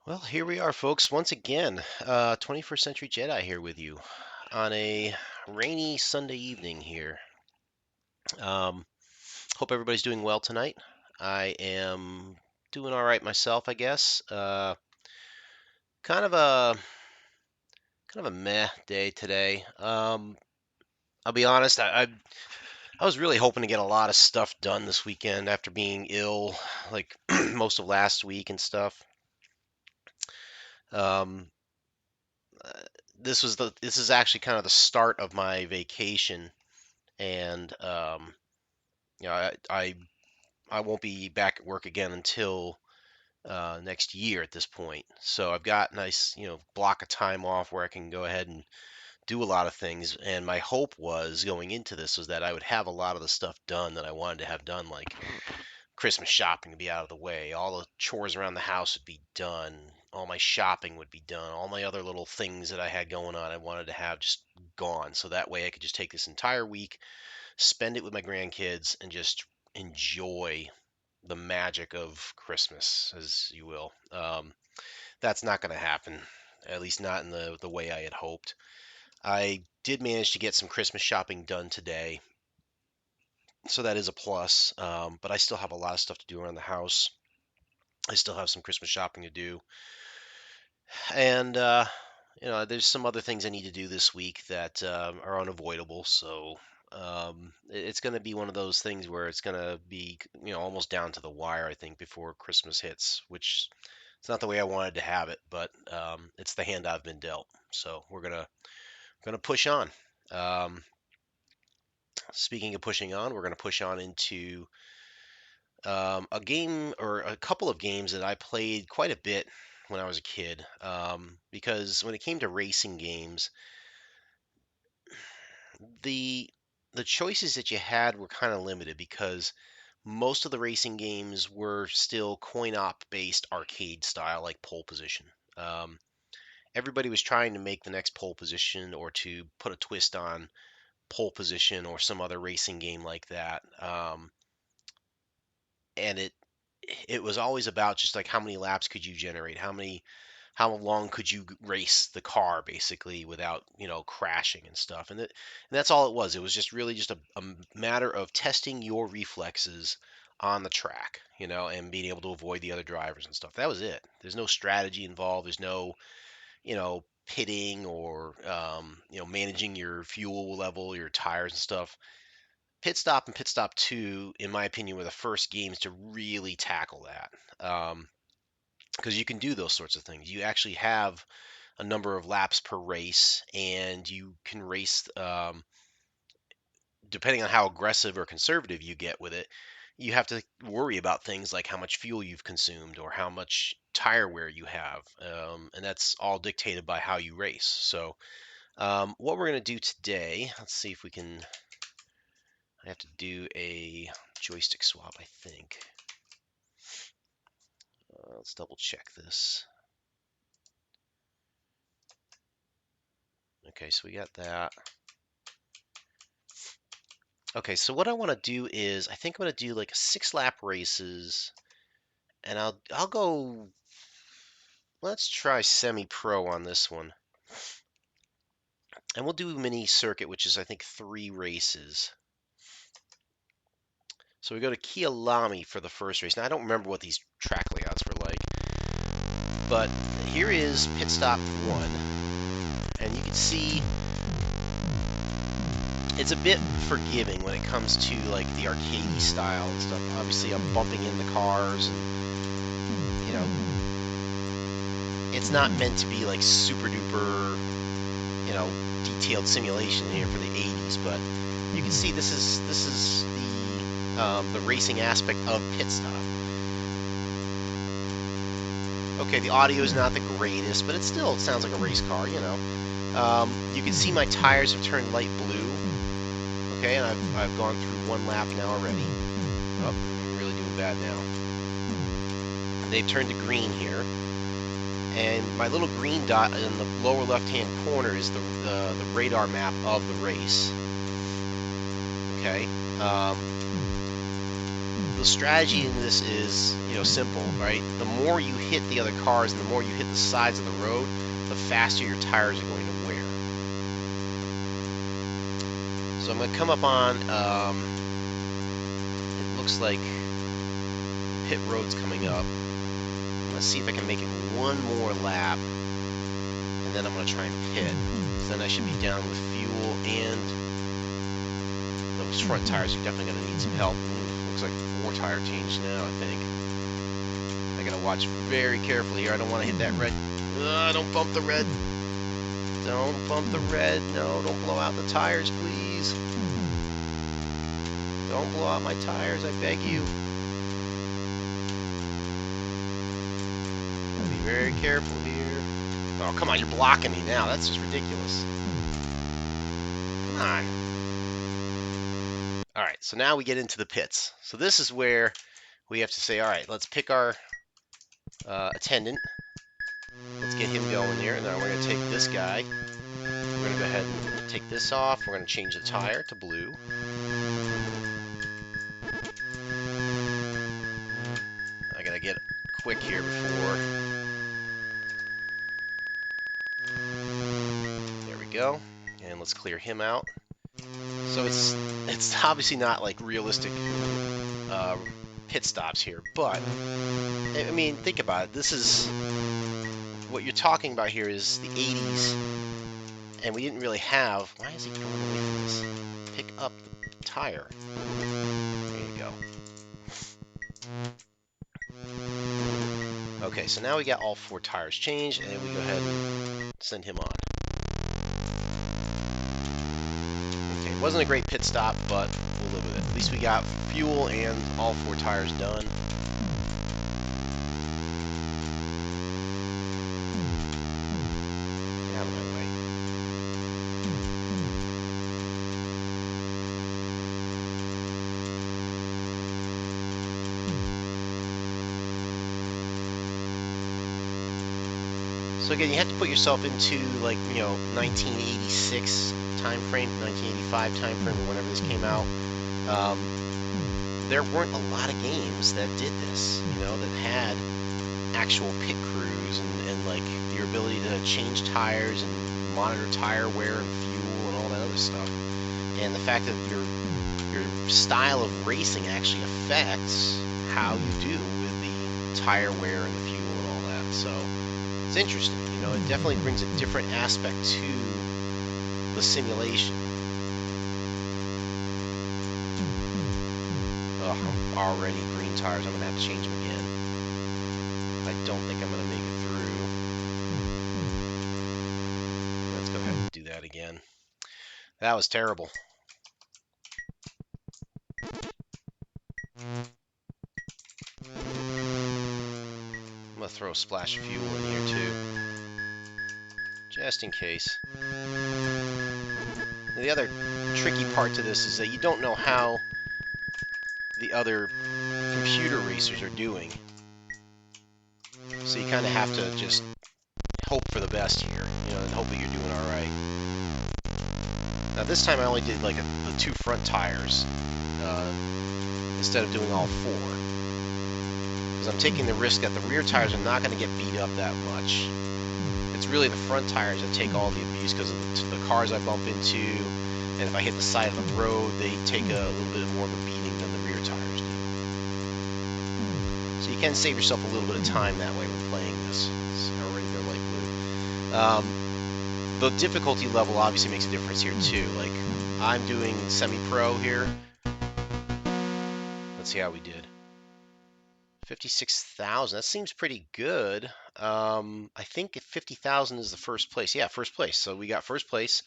Well, here we are, folks, once again. 21st Century Jedi here with you on a rainy Sunday evening here. Um, Hope everybody's doing well tonight. I am doing all right myself, I guess. Kind of a meh day today. I'll be honest. I was really hoping to get a lot of stuff done this weekend after being ill, like most of last week and stuff. Um, uh, this is actually kind of the start of my vacation and you know, I won't be back at work again until next year at this point. So I've got a nice, block of time off where I can go ahead and do a lot of things. And my hope was going into this was that I would have a lot of the stuff done that I wanted to have done, like Christmas shopping to be out of the way, all the chores around the house would be done, all my shopping would be done, all my other little things that I had going on I wanted to have just gone. So that way I could just take this entire week, spend it with my grandkids, and just enjoy the magic of Christmas, as you will. That's not going to happen, at least not in the way I had hoped. I did manage to get some Christmas shopping done today, so that is a plus. But I still have a lot of stuff to do around the house. I still have some Christmas shopping to do, and there's some other things I need to do this week that are unavoidable. So it's going to be one of those things where it's going to be, almost down to the wire, I think, before Christmas hits, which it's not the way I wanted to have it, but it's the hand I've been dealt. So we're gonna push on. Um, Speaking of pushing on, we're gonna push on into a game or a couple of games that I played quite a bit when I was a kid. Because when it came to racing games, the the choices that you had were kind of limited because most of the racing games were still coin op based arcade style, like pole position. Um, Everybody was trying to make the next pole position or to put a twist on pole position or some other racing game like that. And it was always about just like how many laps could you generate, how long could you race the car basically without crashing and stuff. And that's all it was. It was just really just a matter of testing your reflexes on the track, and being able to avoid the other drivers and stuff. That was it. There's no strategy involved. There's no pitting or managing your fuel level, your tires and stuff. Pit Stop and Pit Stop 2, in my opinion, were the first games to really tackle that. Because you can do those sorts of things. You actually have a number of laps per race, and you can race, depending on how aggressive or conservative you get with it. You have to worry about things like how much fuel you've consumed or how much tire wear you have, and that's all dictated by how you race. So, what we're going to do today, let's see if we can. I have to do a joystick swap, I think. Let's double check this. Okay, so we got that. Okay, so what I want to do is I think I'm going to do like 6 lap races, and I'll go. Let's try semi-pro on this one, and we'll do mini circuit, which is I think 3 races. So we go to Kialami for the first race. Now I don't remember what these track layouts were like, but here is pit stop 1, and you can see it's a bit forgiving when it comes to like the arcadey style and stuff. Obviously, I'm bumping into cars, and you know, it's not meant to be like super duper, detailed simulation here for the 80s. But you can see this is the racing aspect of pit stop. Okay, the audio is not the greatest, but it still sounds like a race car. You can see my tires have turned light blue. Okay, and I've gone through 1 lap now already. Oh, I'm really doing bad now. They've turned to green here, and my little green dot in the lower left-hand corner is the radar map of the race. Okay, the strategy in this is, simple, right? The more you hit the other cars and the more you hit the sides of the road, the faster your tires are going to wear. So I'm going to come up on, it looks like pit road's coming up. I'm going to see if I can make it one more lap, and then I'm going to try and pit. So then I should be down with fuel, and those front tires are definitely going to need some help. Looks like 4 tire change now, I think. I got to watch very carefully here. I don't want to hit that red. Don't bump the red. Don't bump the red. No, don't blow out the tires, please. Don't blow out my tires, I beg you. Gotta be very careful here. Oh, come on, you're blocking me now. That's just ridiculous. Come on. All right, so now we get into the pits. So this is where we have to say, all right, let's pick our attendant. Let's get him going here. And now we're going to take this guy. We're going to go ahead and take this off. We're going to change the tire to blue. I got to get quick here before. There we go. And let's clear him out. So it's obviously not like realistic pit stops here, but I mean, think about it. This is what you're talking about here is the 80s, and we didn't really have. Why is he going away from this? Pick up the tire. There you go. Okay, so now we got all 4 tires changed, and we go ahead and send him on. Okay, it wasn't a great pit stop, but we'll live with it. At least we got fuel and all 4 tires done. Get out of my way. So again, you have to put yourself into, like, 1986 time frame, 1985 time frame, or whenever this came out. There weren't a lot of games that did this, that had actual pit crews and like your ability to change tires and monitor tire wear and fuel and all that other stuff. And the fact that your style of racing actually affects how you do with the tire wear and the fuel and all that. So it's interesting, it definitely brings a different aspect to the simulation. Ugh, I'm already green tires. I'm going to have to change them again. I don't think I'm going to make it through. Let's go ahead and do that again. That was terrible. I'm going to throw a splash of fuel in here too, just in case. The other tricky part to this is that you don't know how the other computer racers are doing. So you kind of have to just hope for the best here, and hope that you're doing all right. Now this time I only did like the 2 front tires instead of doing all 4. Because I'm taking the risk that the rear tires are not going to get beat up that much. It's really the front tires that take all the abuse because of the cars I bump into, and if I hit the side of the road, they take a little bit more of a beating than the rear tires do. So you can save yourself a little bit of time that way when playing this. It's already they're light blue. The difficulty level obviously makes a difference here too. Like, I'm doing semi-pro here. Let's see how we did. 56,000. That seems pretty good. I think 50,000 is the first place. Yeah, first place. So we got first place,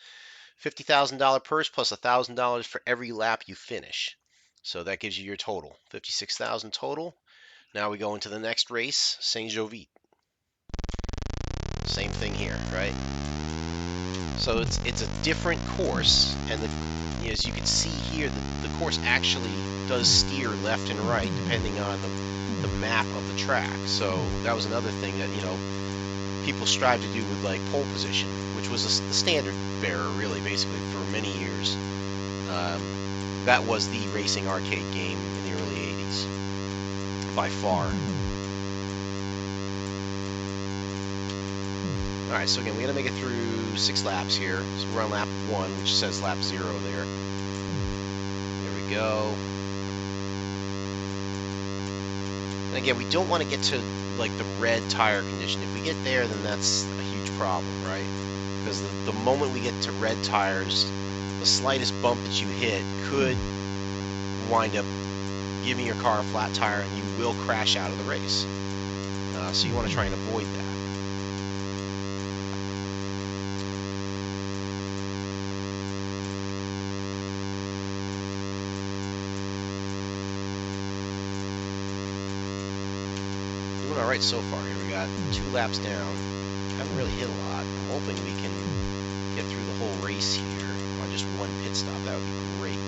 $50,000 purse plus $1,000 for every lap you finish. So that gives you your total, 56,000 total. Now we go into the next race, Saint-Jovite. Same thing here, right? So it's a different course, and as you can see here, the course actually does steer left and right depending on the map of the track. So that was another thing that people strive to do with like pole position, which was the standard bearer really basically for many years. That was the racing arcade game in the early 80s. by far. Alright, so again, we got to make it through 6 laps here. So we're on lap 1, which says lap 0 there. There we go. And again, we don't want to get to like the red tire condition. If we get there, then that's a huge problem, right? Because the moment we get to red tires, the slightest bump that you hit could wind up giving your car a flat tire and you will crash out of the race. So you want to try and avoid that. Doing alright so far here. We got 2 laps down. Haven't really hit a lot. I'm hoping we can get through the whole race here on just 1 pit stop. That would be great.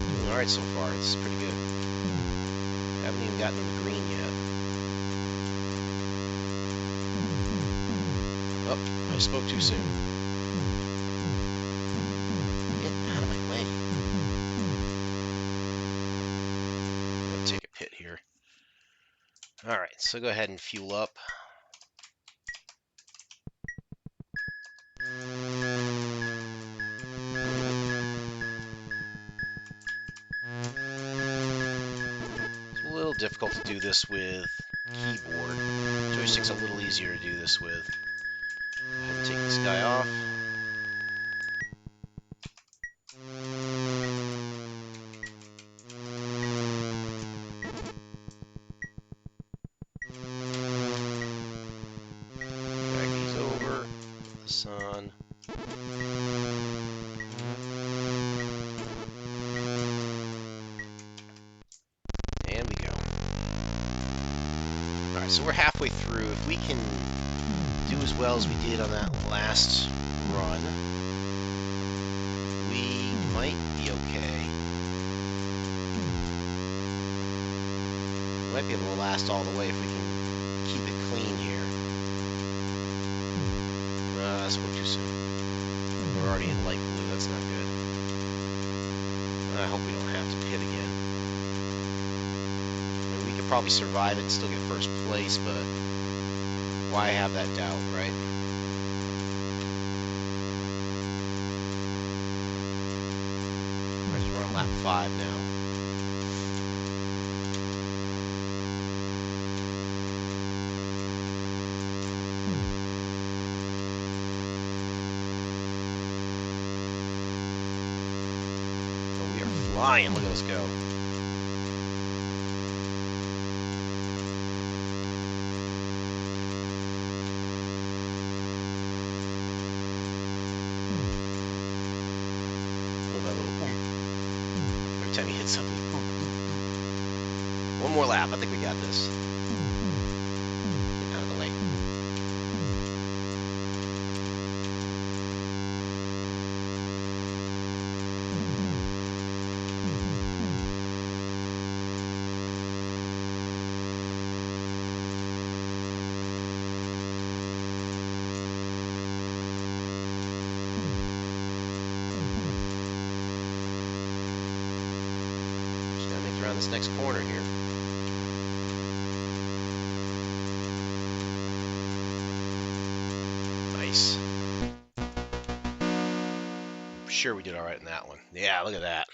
Doing alright so far. This is pretty good. Haven't even gotten to the green yet. Oh, I spoke too soon. Get out of my way. I'm going to take a pit here. Alright, so go ahead and fuel up. It's a little difficult to do this with keyboard. Joystick's a little easier to do this with. Go ahead and take this guy off. Drag these over. Put this on. And we go. Alright, so we're halfway through. If we can do as well as we did on that last run, we might be okay. We might be able to last all the way if we can keep it clean here. I spoke too soon. We're already in light blue. That's not good. I hope we don't have to pit again. I mean, we could probably survive it and still get first place, but why have that doubt, right? Alright, so we're on lap 5 now. Oh, we are flying. Look at us go. Every time you hit something. One more lap. I think we got this. Get out of the way. Just gotta make it around this next corner here. Nice. I'm sure we did all right in that one. Yeah, look at that.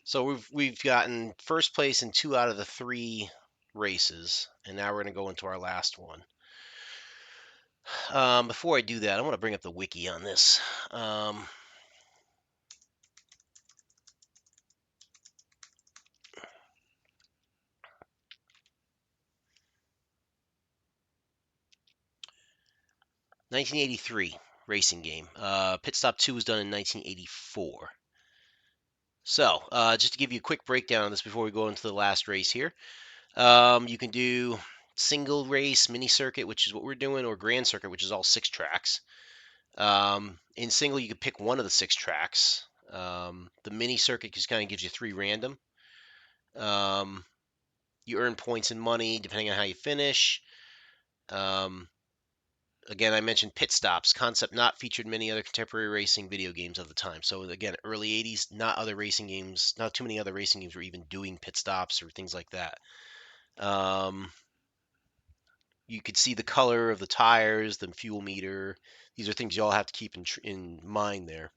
So we've gotten first place in 2 out of the 3 races, and now we're going to go into our last one. Before I do that, I want to bring up the wiki on this. 1983 racing game. Pitstop 2 was done in 1984. So, just to give you a quick breakdown on this before we go into the last race here. You can do single race, mini circuit, which is what we're doing, or grand circuit, which is all 6 tracks. In single, you can pick one of the 6 tracks. The mini circuit just kind of gives you 3 random. You earn points and money depending on how you finish. Um, Again, I mentioned pit stops, concept not featured in many other contemporary racing video games of the time. So again, early 80s, not other racing games, not too many other racing games were even doing pit stops or things like that. You could see the color of the tires, the fuel meter. These are things you all have to keep in mind there.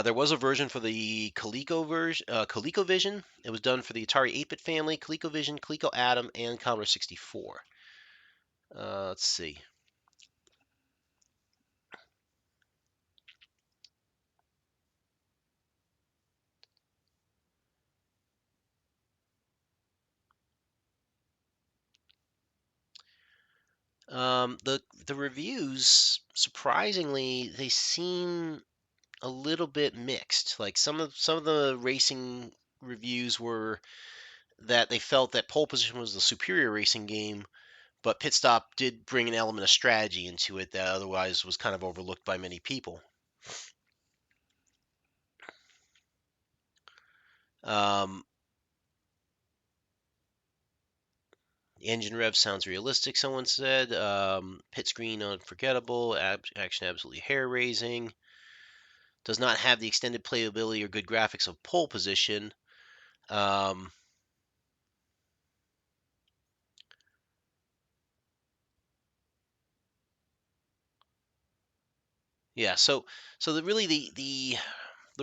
There was a version for the ColecoVision. It was done for the Atari 8-bit family, ColecoVision, Coleco Adam, and Commodore 64. Let's see. The reviews, surprisingly, they seem a little bit mixed. Like some of the racing reviews were that they felt that pole position was the superior racing game, but pit stop did bring an element of strategy into it that otherwise was kind of overlooked by many people. Um, the engine rev sounds realistic, someone said. Pit screen unforgettable, action absolutely hair raising. Does not have the extended playability or good graphics of pole position. Um, yeah, so really the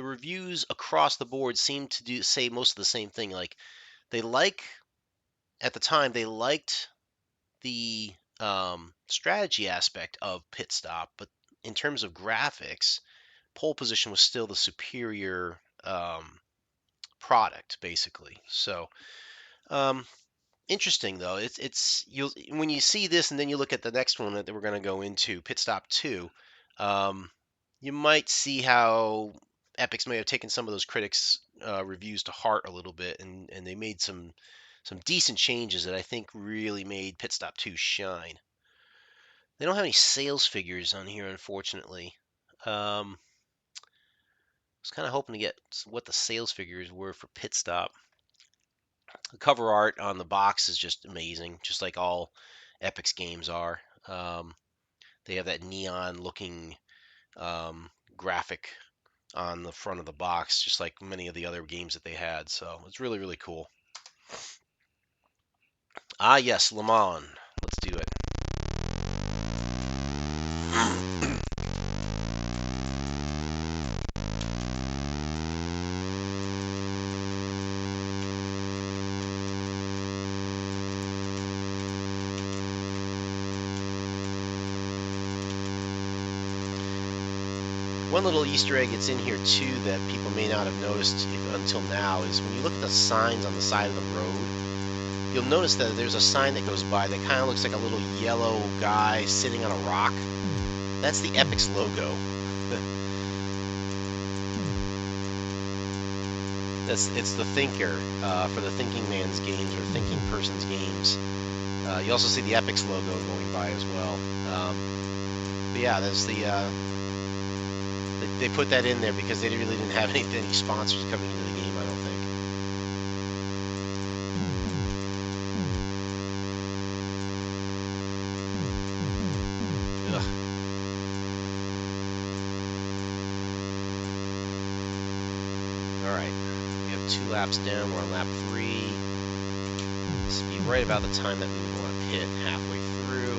reviews across the board seem to say most of the same thing. Like they like at the time they liked the strategy aspect of pit stop, but in terms of graphics, pole position was still the superior product, basically. So um, interesting though. It's you when you see this and then you look at the next one that we're going to go into, Pitstop 2. Um, you might see how Epyx may have taken some of those critics' reviews to heart a little bit, and they made some decent changes that I think really made Pitstop 2 shine. They don't have any sales figures on here, unfortunately. I was kind of hoping to get what the sales figures were for Pitstop. The cover art on the box is just amazing, just like all Epyx games are. They have that neon-looking graphic on the front of the box, just like many of the other games that they had. So it's really, really cool. Ah, yes, Le Mans. Let's do it. One little Easter egg that's in here too that people may not have noticed until now is when you look at the signs on the side of the road, you'll notice that there's a sign that goes by that kind of looks like a little yellow guy sitting on a rock. That's the Epyx logo. It's the thinker for the thinking man's games or thinking person's games. You also see the Epyx logo going by as well. But yeah, there's they put that in there because they really didn't have any sponsors coming into the game, I don't think. Ugh. All right, we have 2 laps down. We're on lap 3. This will be right about the time that we would want to pit halfway through.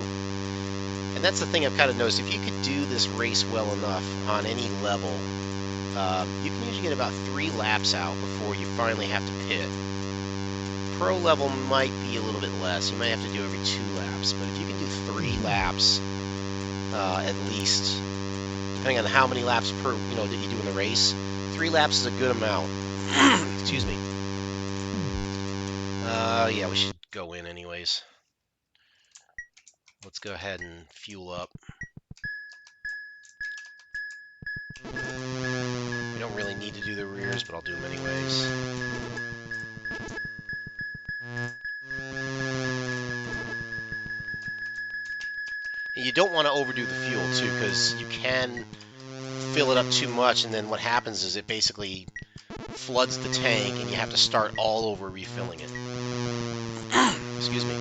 And that's the thing I've kind of noticed. If you could do this race well enough on any level, you can usually get about 3 laps out before you finally have to pit. Pro level might be a little bit less. You might have to do every 2 laps. But if you can do 3 laps at least, depending on how many laps per that you do in the race, 3 laps is a good amount. Excuse me. Yeah, we should go in anyways. Let's go ahead and fuel up. We don't really need to do the rears, but I'll do them anyways. And you don't want to overdo the fuel too, because you can fill it up too much, and then what happens is it basically floods the tank, and you have to start all over refilling it. Excuse me.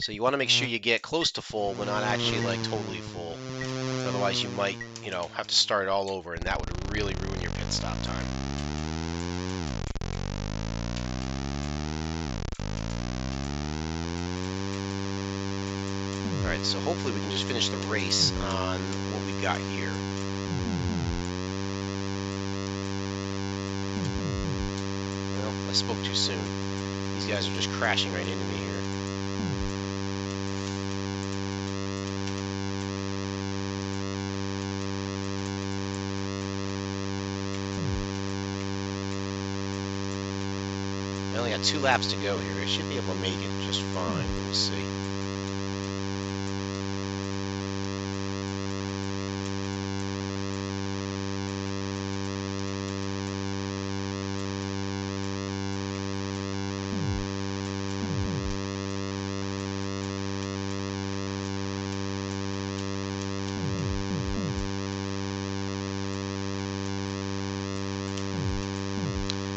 So you want to make sure you get close to full, but not actually like totally full. Otherwise, you might, have to start all over, and that would really ruin your pit stop time. All right, so hopefully we can just finish the race on what we've got here. Well, I spoke too soon. These guys are just crashing right into me here. I only got 2 laps to go here. I should be able to make it just fine. We'll see.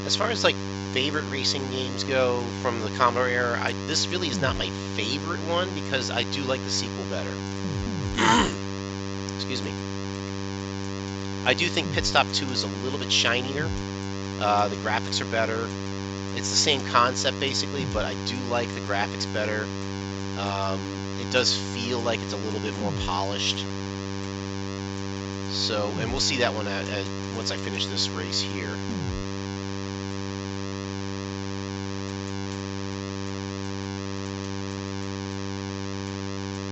As far as like favorite racing games go from the Commodore era, this really is not my favorite one because I do like the sequel better. Excuse me. I do think Pitstop 2 is a little bit shinier. The graphics are better. It's the same concept basically, but I do like the graphics better. It does feel like it's a little bit more polished. So, and we'll see that one once I finish this race here.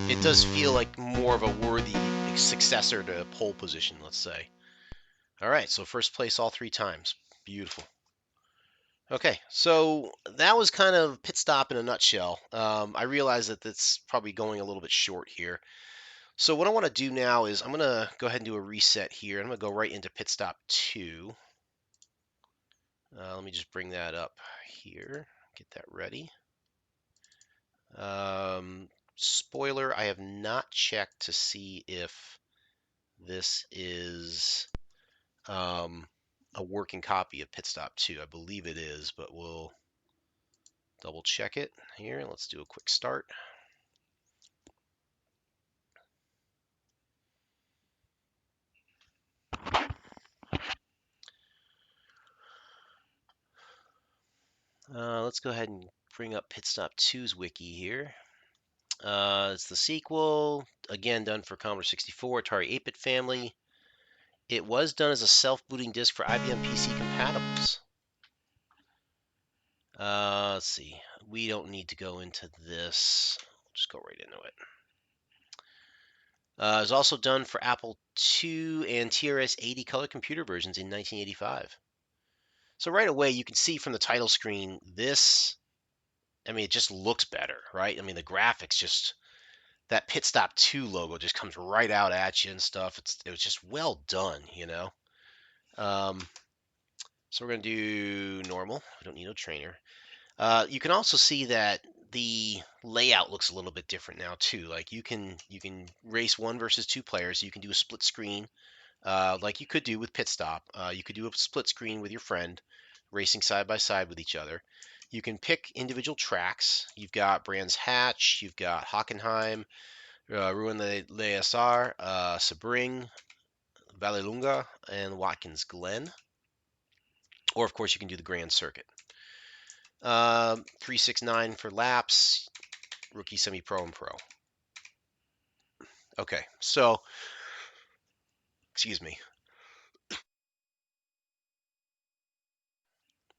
It does feel like more of a worthy successor to pole position, let's say. All right, so first place all 3 times. Beautiful. Okay, so that was kind of pit stop in a nutshell. I realize that that's probably going a little bit short here. So what I want to do now is I'm going to go ahead and do a reset here. I'm going to go right into Pitstop 2. Let me just bring that up here, get that ready. Spoiler, I have not checked to see if this is a working copy of Pitstop 2. I believe it is, but we'll double check it here. Let's do a quick start. Let's go ahead and bring up Pitstop 2's wiki here. It's the sequel, again done for Commodore 64, Atari 8-bit family. It was done as a self-booting disk for IBM PC compatibles. Let's see. We don't need to go into this. We'll just go right into it. It was also done for Apple II and TRS-80 color computer versions in 1985. So right away, you can see from the title screen, this, it just looks better, right? The graphics just, that Pitstop 2 logo just comes right out at you and stuff. It was just well done, So we're going to do normal. We don't need no trainer. You can also see that the layout looks a little bit different now too. Like you can race 1 versus 2 players. You can do a split screen, like you could do with Pitstop. You could do a split screen with your friend, racing side by side with each other. You can pick individual tracks. You've got Brands Hatch, you've got Hockenheim, Ruin le SR, Sebring, Vallelunga, and Watkins Glen. Or of course you can do the Grand Circuit. 369 for laps, rookie, semi-pro, and pro. Okay, so, excuse me.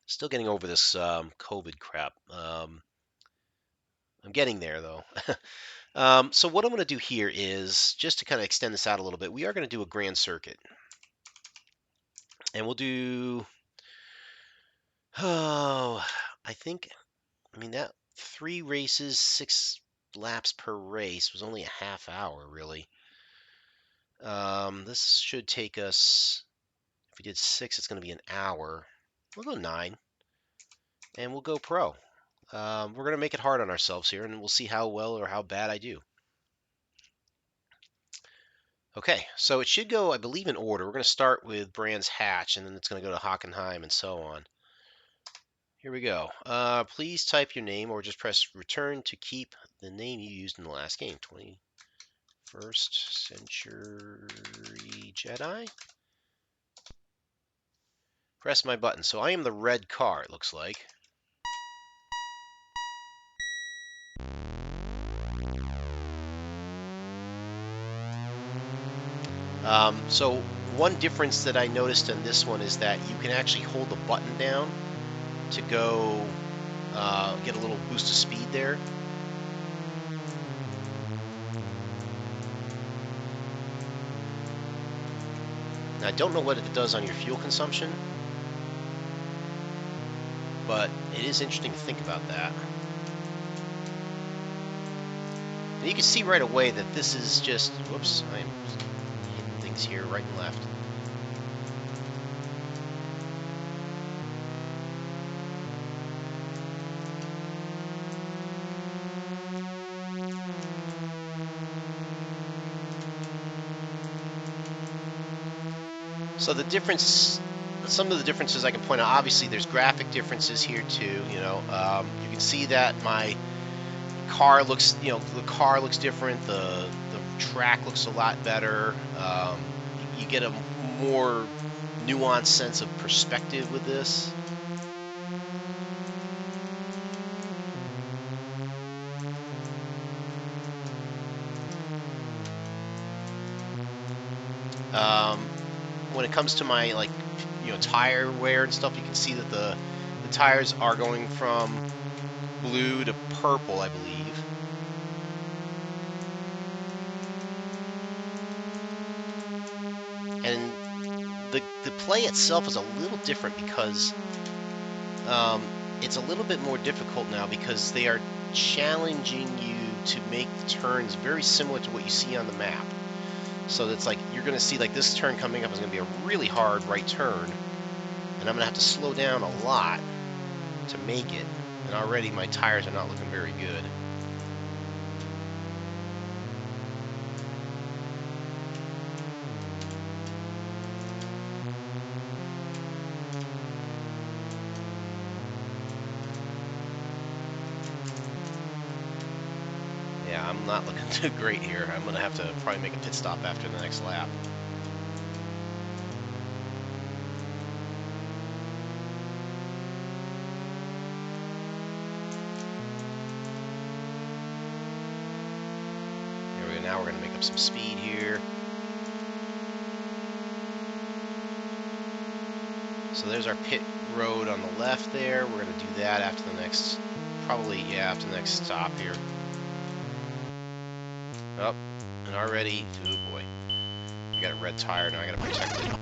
Still getting over this COVID crap. I'm getting there, though. So what I'm going to do here is, just to kind of extend this out a little bit, we are going to do a Grand Circuit. And we'll do, I think, that 3 races, 6 laps per race was only a half hour, really. This should take us, if we did 6, it's going to be an hour. We'll go 9, and we'll go pro. We're going to make it hard on ourselves here, and we'll see how well or how bad I do. Okay, so it should go, I believe, in order. We're going to start with Brands Hatch, and then it's going to go to Hockenheim and so on. Here we go. Please type your name or just press return to keep the name you used in the last game. 21st Century Jedi. Press my button. So I am the red car, it looks like. So one difference that I noticed in this one is that you can actually hold the button down to go get a little boost of speed there. Now, I don't know what it does on your fuel consumption, but it is interesting to think about that. And you can see right away that this is just, whoops, I'm hitting things here right and left. So the difference, some of the differences I can point out, obviously there's graphic differences here too, you know. You can see that my car looks, you know, the car looks different, the track looks a lot better. You get a more nuanced sense of perspective with this. When it comes to my, like, you know, tire wear and stuff, you can see that the tires are going from blue to purple, I believe. And the play itself is a little different because it's a little bit more difficult now because they are challenging you to make the turns very similar to what you see on the map. So that's like, you're going to see like this turn coming up is going to be a really hard right turn, and I'm going to have to slow down a lot to make it, and already my tires are not looking very good. Yeah, I'm not looking too great here. I'm going to have to probably make a pit stop after the next lap. Here we go. Now we're going to make up some speed here. So there's our pit road on the left there. We're going to do that after the next, probably, yeah, after the next stop here. Oh, and already, oh boy, we got a red tire now. I got to protect it.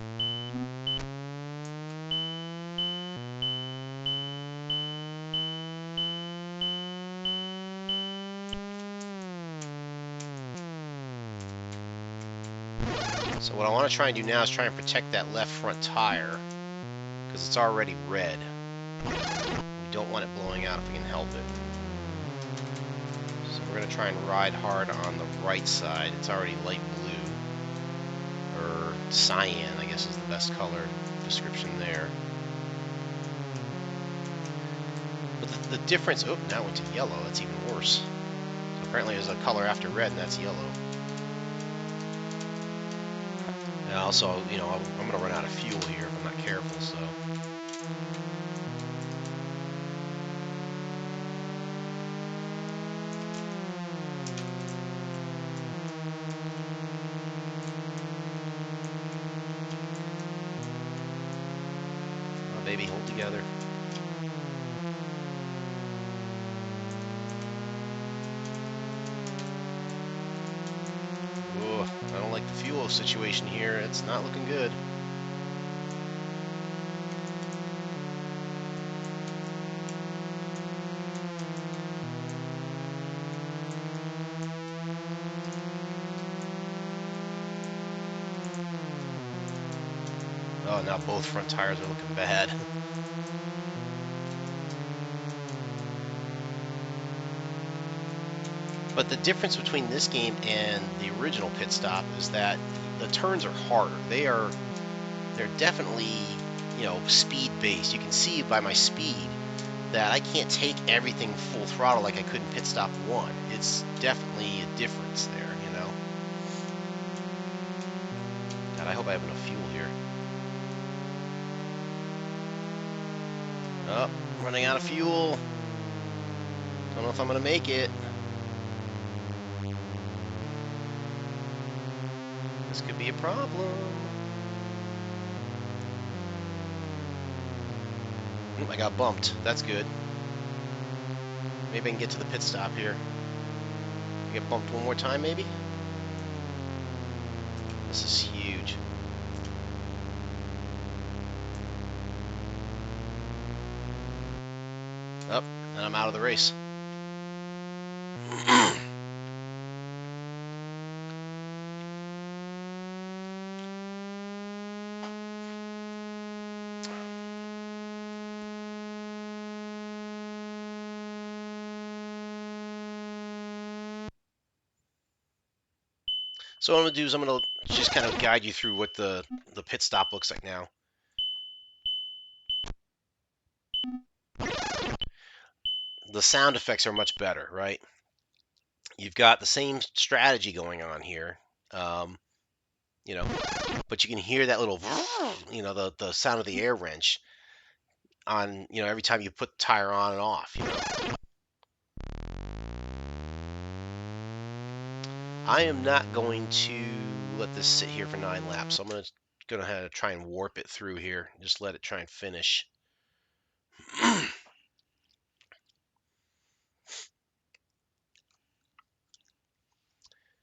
So what I want to try and do now is try and protect that left front tire because it's already red. We don't want it blowing out if we can help it. So we're going to try and ride hard on the right side. It's already light blue, or cyan, I guess is the best color description there. But the difference, oh, now it went to yellow. That's even worse. So apparently there's a color after red, and that's yellow. And also, you know, I'm going to run out of fuel here if I'm not careful, so. Oh, baby, hold together. Oh, I don't like the fuel situation here. It's not looking good. Oh, now both front tires are looking bad. But the difference between this game and the original Pit Stop is that the turns are harder. They're definitely, you know, speed based. You can see by my speed that I can't take everything full throttle like I could in Pit Stop 1. It's definitely a difference there, you know. God, I hope I have enough fuel here. Oh, running out of fuel. Don't know if I'm going to make it. This could be a problem. I got bumped. That's good. Maybe I can get to the pit stop here. Get bumped one more time, maybe? This is huge. Up, and I'm out of the race. So what I'm going to do is I'm going to just kind of guide you through what the pit stop looks like now. The sound effects are much better, right? You've got the same strategy going on here, you know, but you can hear that little, you know, the sound of the air wrench on, you know, every time you put the tire on and off, you know. I am not going to let this sit here for 9 laps. So I'm going to have to try and warp it through here. Just let it try and finish.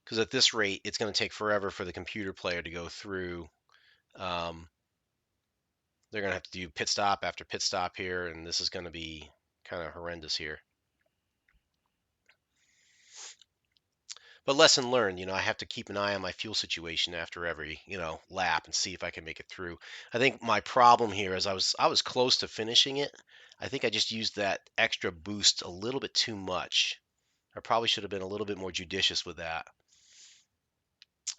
Because at this rate, it's going to take forever for the computer player to go through. They're going to have to do pit stop after pit stop here, and this is going to be kind of horrendous here. But lesson learned, you know, I have to keep an eye on my fuel situation after every, you know, lap and see if I can make it through. I think my problem here is I was close to finishing it. I think I just used that extra boost a little bit too much. I probably should have been a little bit more judicious with that.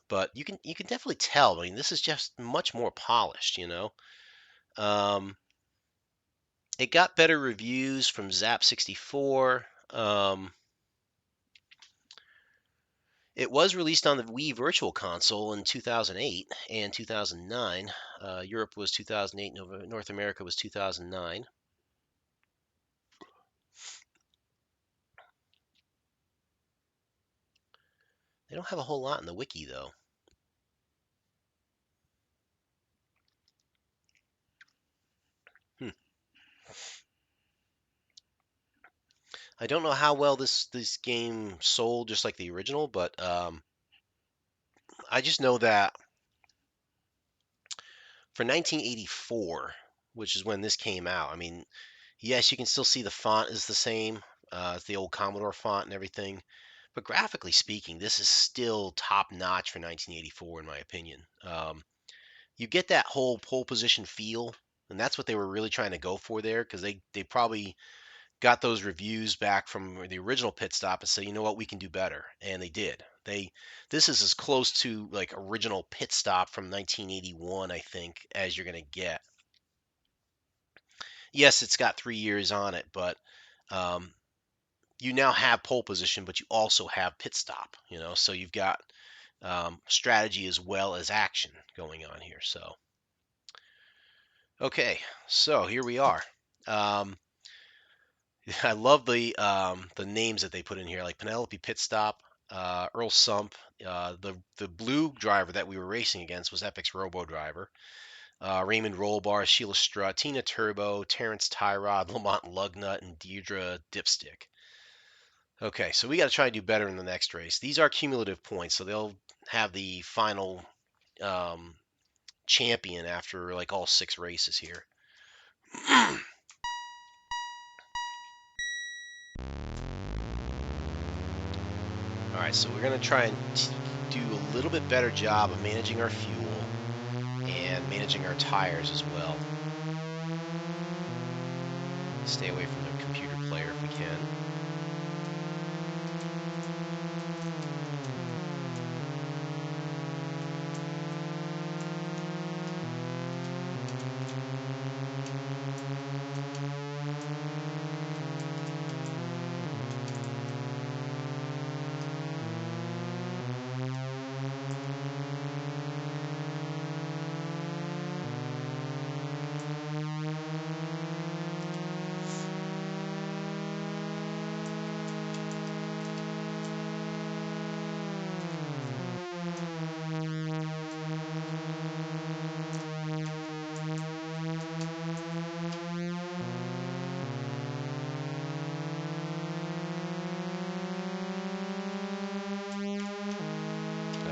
But you can definitely tell. I mean, this is just much more polished, you know. It got better reviews from Zap64. It was released on the Wii Virtual Console in 2008 and 2009. Europe was 2008, North America was 2009. They don't have a whole lot in the wiki, though. I don't know how well this game sold, just like the original, but I just know that for 1984, which is when this came out, I mean, yes, you can still see the font is the same. It's the old Commodore font and everything. But graphically speaking, this is still top notch for 1984, in my opinion. You get that whole pole position feel, and that's what they were really trying to go for there, because they probably got those reviews back from the original pit stop and said, you know what, we can do better, and they did. This is as close to like original pit stop from 1981, I think, as you're gonna get. Yes, it's got 3 years on it, but um, you now have pole position, but you also have pit stop. You know, so you've got strategy as well as action going on here. So, okay, so here we are. Um, I love the names that they put in here, like Penelope Pitstop, Earl Sump. The blue driver that we were racing against was Epyx Robo Driver. Raymond Rollbar, Sheila Strutt, Tina Turbo, Terrence Tyrod, Lamont Lugnut, and Deirdre Dipstick. Okay, so we got to try to do better in the next race. These are cumulative points, so they'll have the final um, champion after like all 6 races here. All right, so we're going to try and do a little bit better job of managing our fuel and managing our tires as well. Stay away from the computer player if we can.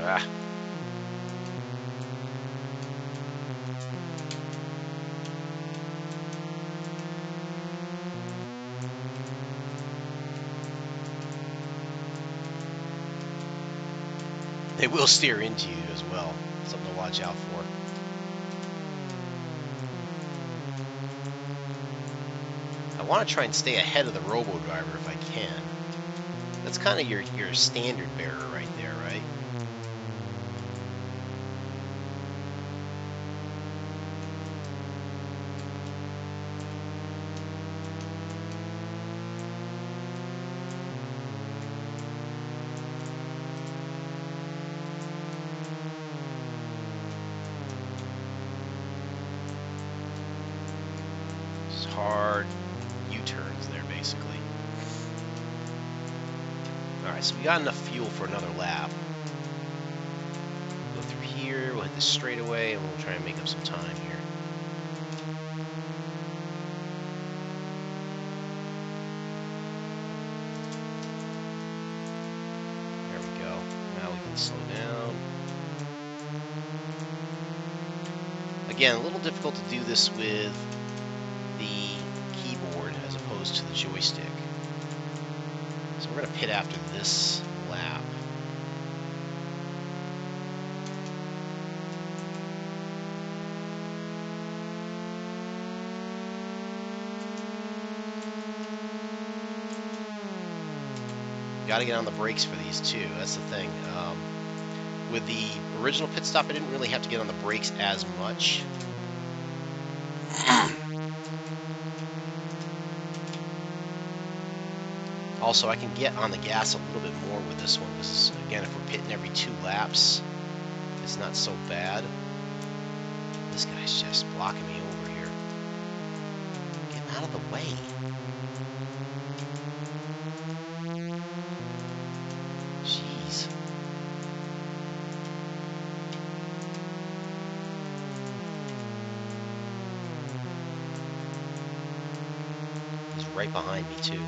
Ah. They will steer into you as well. Something to watch out for. I want to try and stay ahead of the robo driver if I can. That's kind of your standard bearer right there, right? Just hard U-turns there, basically. All right, so we got enough fuel for another lap. Go through here, we'll hit the straightaway, and we'll try and make up some time here. There we go. Now we can slow down. Again, a little difficult to do this with the keyboard as opposed to the joystick. So we're going to pit after this lap. Got to get on the brakes for these too. That's the thing. With the original pit stop, I didn't really have to get on the brakes as much. Also, I can get on the gas a little bit more with this one because, again, if we're pitting every 2 laps, it's not so bad. This guy's just blocking me over here. Get out of the way. Jeez. He's right behind me, too.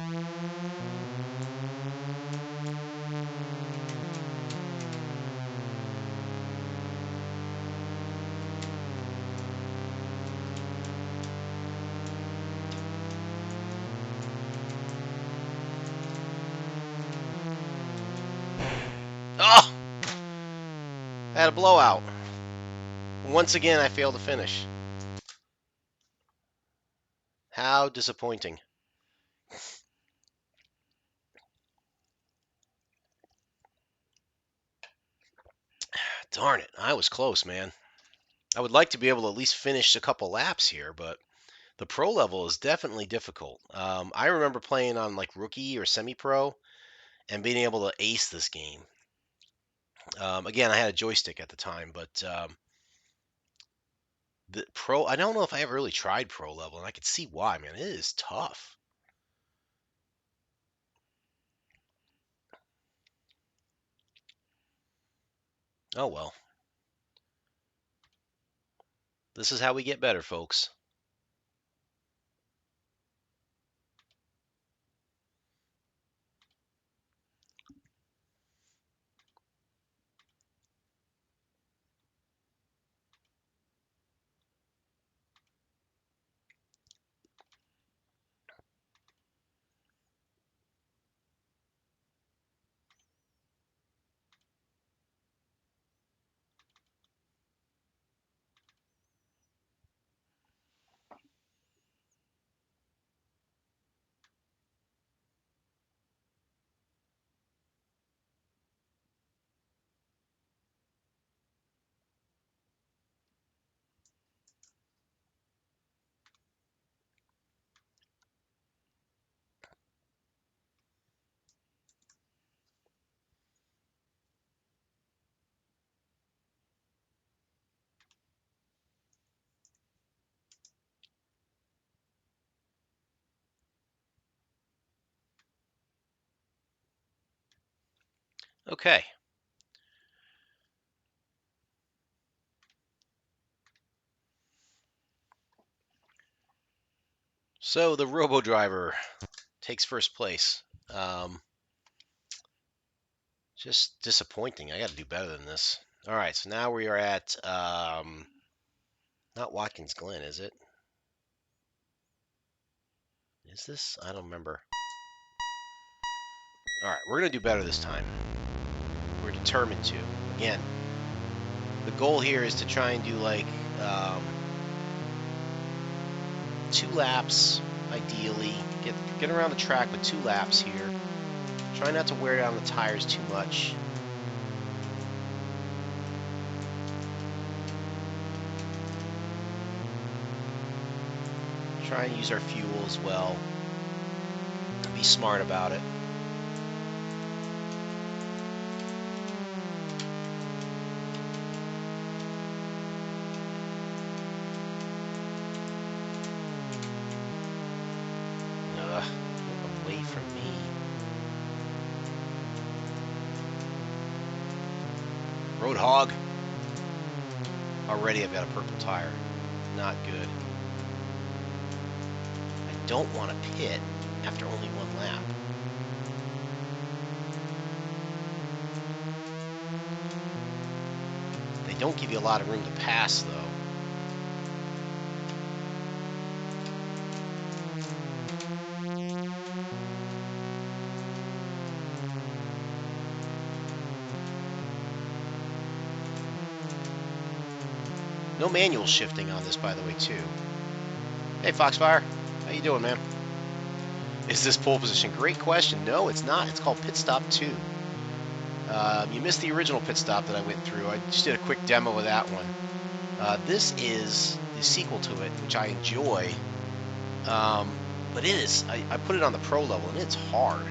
Oh! I had a blowout. Once again, I failed to finish. How disappointing. Darn it, I was close, man. I would like to be able to at least finish a couple laps here, but the pro level is definitely difficult. I remember playing on like rookie or semi-pro and being able to ace this game. Again, I had a joystick at the time, but the pro, I don't know if I ever really tried pro level, and I could see why, man. It is tough. Oh well. This is how we get better, folks. Okay. So the Robo Driver takes first place. Just disappointing. I got to do better than this. All right, so now we are at not Watkins Glen, is it? Is this? I don't remember. All right, we're gonna do better this time. We're determined to. Again, the goal here is to try and do like 2 laps, ideally. Get around the track with 2 laps here. Try not to wear down the tires too much. Try and use our fuel as well. Be smart about it. Look away from me. Roadhog. Already I've got a purple tire. Not good. I don't want to pit after only 1 lap. They don't give you a lot of room to pass, though. No manual shifting on this, by the way, too. Hey, Foxfire. How you doing, man? Is this pole position? Great question. No, it's not. It's called Pitstop II. You missed the original pit stop that I went through. I just did a quick demo of that one. This is the sequel to it, which I enjoy. But it is, I put it on the pro level, and it's hard.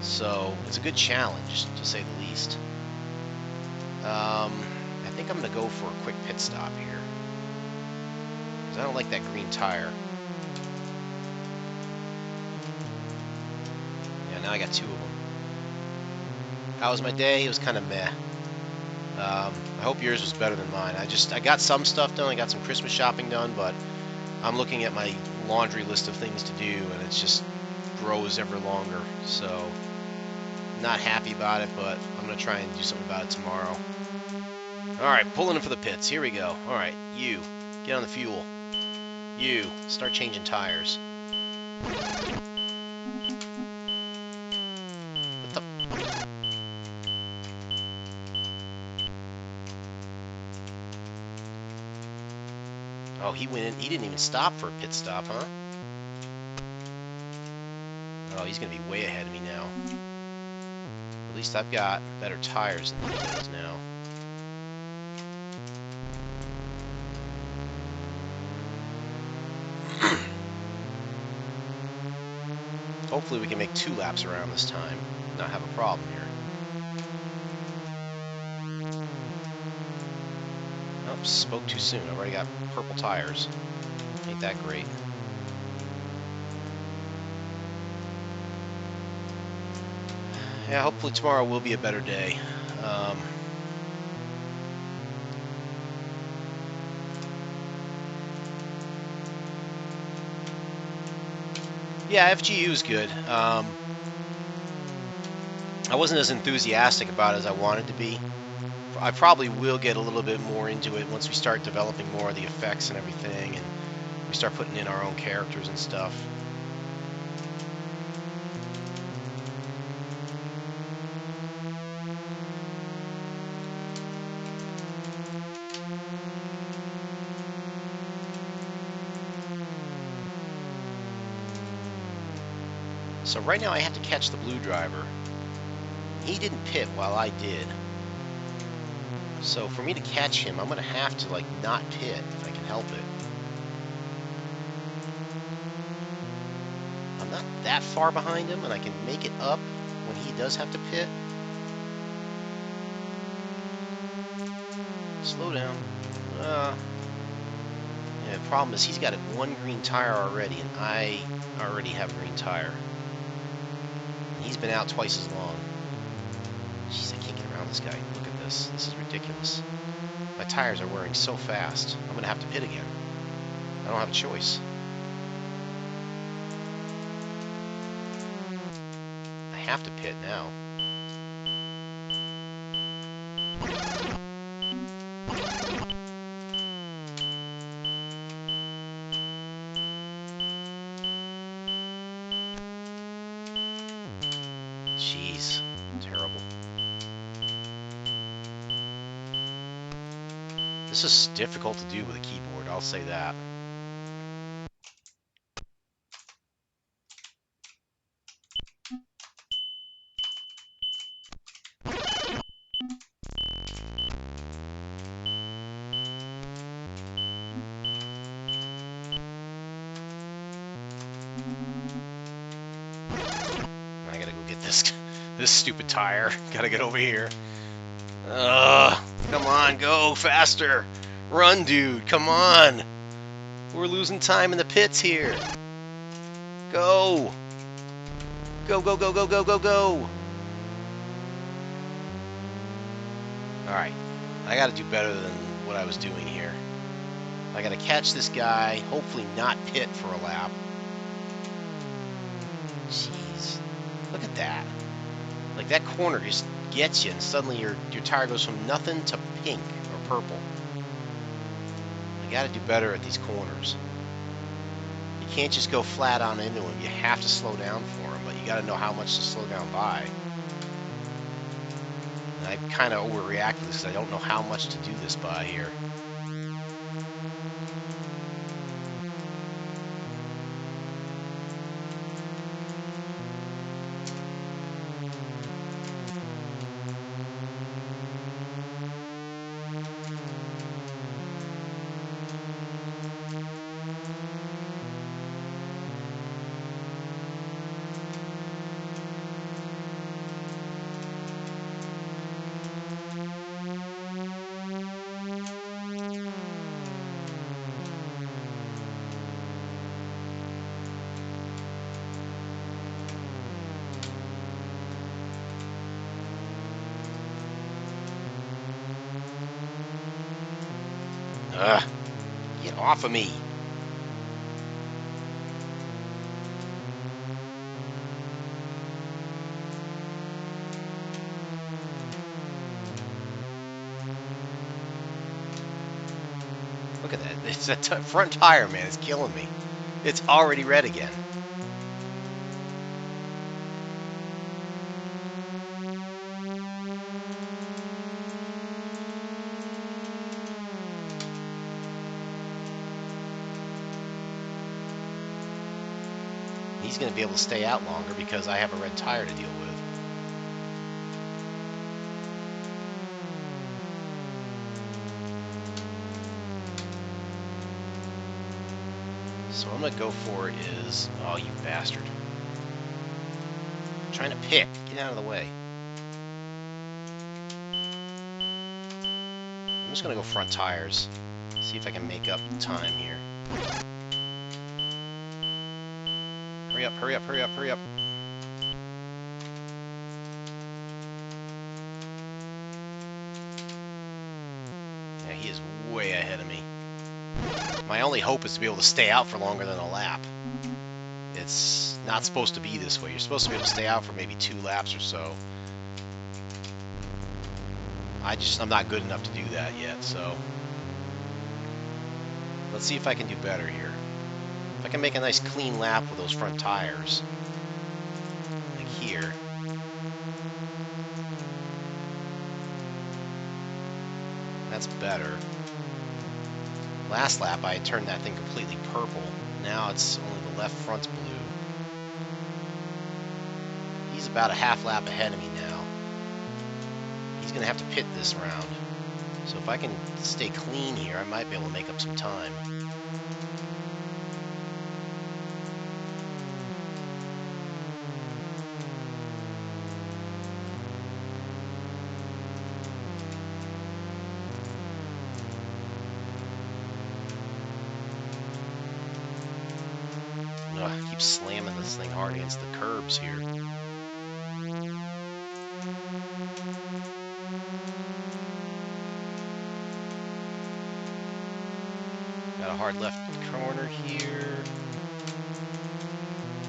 So it's a good challenge, to say the least. I think I'm going to go for a quick pit stop here, because I don't like that green tire. Yeah, now I got 2 of them. How was my day? It was kind of meh. I hope yours was better than mine. I got some stuff done. I got some Christmas shopping done, but I'm looking at my laundry list of things to do, and it just grows ever longer. So, not happy about it, but I'm going to try and do something about it tomorrow. Alright, pulling in for the pits. Here we go. Alright, you, get on the fuel. You, start changing tires. What the? Oh, he went in. He didn't even stop for a pit stop, huh? Oh, he's going to be way ahead of me now. At least I've got better tires than he does now. Hopefully we can make 2 laps around this time, not have a problem here. Oh, spoke too soon. I've already got purple tires. Ain't that great. Yeah, hopefully tomorrow will be a better day. Yeah, FGU is good. I wasn't as enthusiastic about it as I wanted to be. I probably will get a little bit more into it once we start developing more of the effects and everything, and we start putting in our own characters and stuff. So right now I have to catch the blue driver. He didn't pit while I did. So for me to catch him, I'm going to have to, like, not pit if I can help it. I'm not that far behind him, and I can make it up when he does have to pit. Slow down. Yeah, the problem is he's got 1 green tire already, and I already have a green tire. And he's been out twice as long. Jeez, I can't get around this guy. Look at this. This is ridiculous. My tires are wearing so fast. I'm going to have to pit again. I don't have a choice. I have to pit now. This is difficult to do with a keyboard, I'll say that. I gotta go get this stupid tire. Gotta get over here. Come on, go faster. Run, dude, come on. We're losing time in the pits here. Go. Go, go, go, go, go, go, go. Alright. I gotta do better than what I was doing here. I gotta catch this guy, hopefully not pit for a lap. Jeez. Look at that. Like, that corner just gets you, and suddenly your tire goes from nothing to pink or purple. I gotta do better at these corners. You can't just go flat on into them. You have to slow down for them, but you gotta know how much to slow down by. And I kind of overreacted because I don't know how much to do this by here. Get off of me. Look at that. It's that front tire, man. It's killing me. It's already red again. He's going to be able to stay out longer because I have a red tire to deal with. So what I'm going to go for is... Oh, you bastard. I'm trying to pick. Get out of the way. I'm just going to go front tires. See if I can make up time here. Hurry up, hurry up, hurry up, hurry up. Yeah, he is way ahead of me. My only hope is to be able to stay out for longer than a lap. It's not supposed to be this way. You're supposed to be able to stay out for maybe 2 laps or so. I'm not good enough to do that yet, so... Let's see if I can do better here. If I can make a nice clean lap with those front tires, like here. That's better. Last lap I had turned that thing completely purple. Now it's only the left front's blue. He's about a half lap ahead of me now. He's going to have to pit this round. So if I can stay clean here, I might be able to make up some time. I keep slamming this thing hard against the curbs here. Got a hard left corner here.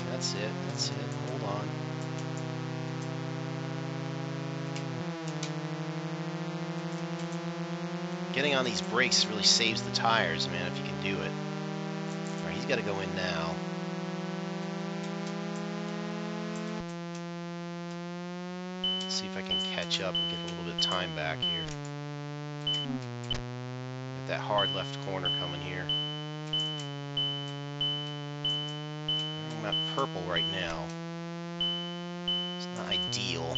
That's it, that's it. Hold on. Getting on these brakes really saves the tires, man, if you can do it. Alright, he's got to go in now. Let's see if I can catch up and get a little bit of time back here. Got that hard left corner coming here. I'm at purple right now. It's not ideal.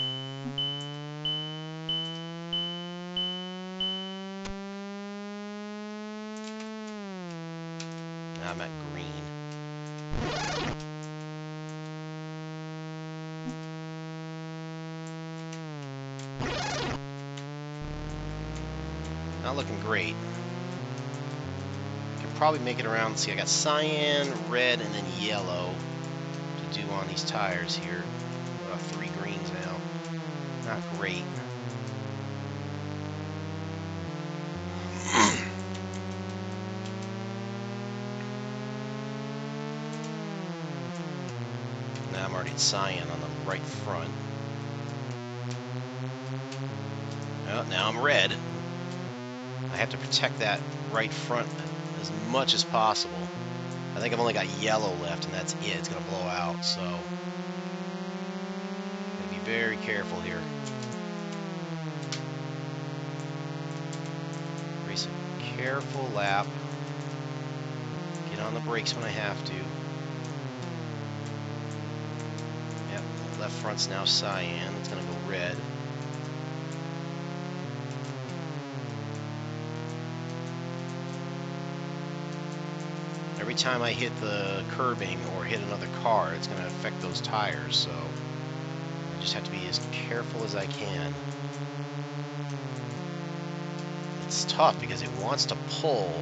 Now I'm at green. Not looking great. Could probably make it around. See, I got cyan, red, and then yellow to do on these tires here. 3 greens now. Not great. Now I'm already at cyan on the right front. Well, now I'm red. I have to protect that right front as much as possible. I think I've only got yellow left, and that's it. It's going to blow out, so got to be very careful here. Race a careful lap. Get on the brakes when I have to. Yep, the left front's now cyan. It's going to go red. Every time I hit the curbing or hit another car, it's going to affect those tires, so I just have to be as careful as I can. It's tough because it wants to pull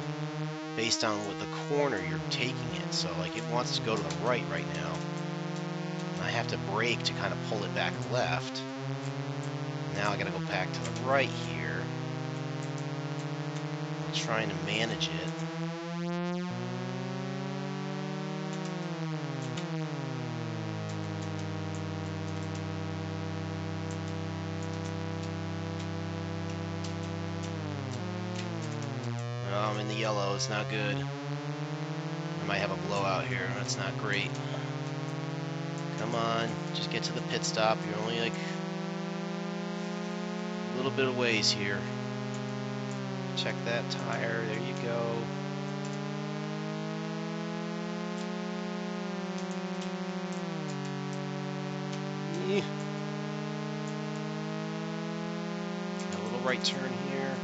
based on what the corner you're taking it. So like it wants to go to the right now. And I have to brake to kind of pull it back left. Now I got to go back to the right here. I'm trying to manage it. I'm in the yellow, it's not good. I might have a blowout here, that's not great. Come on, just get to the pit stop. You're only like a little bit of ways here. Check that tire, there you go. Got a little right turn here.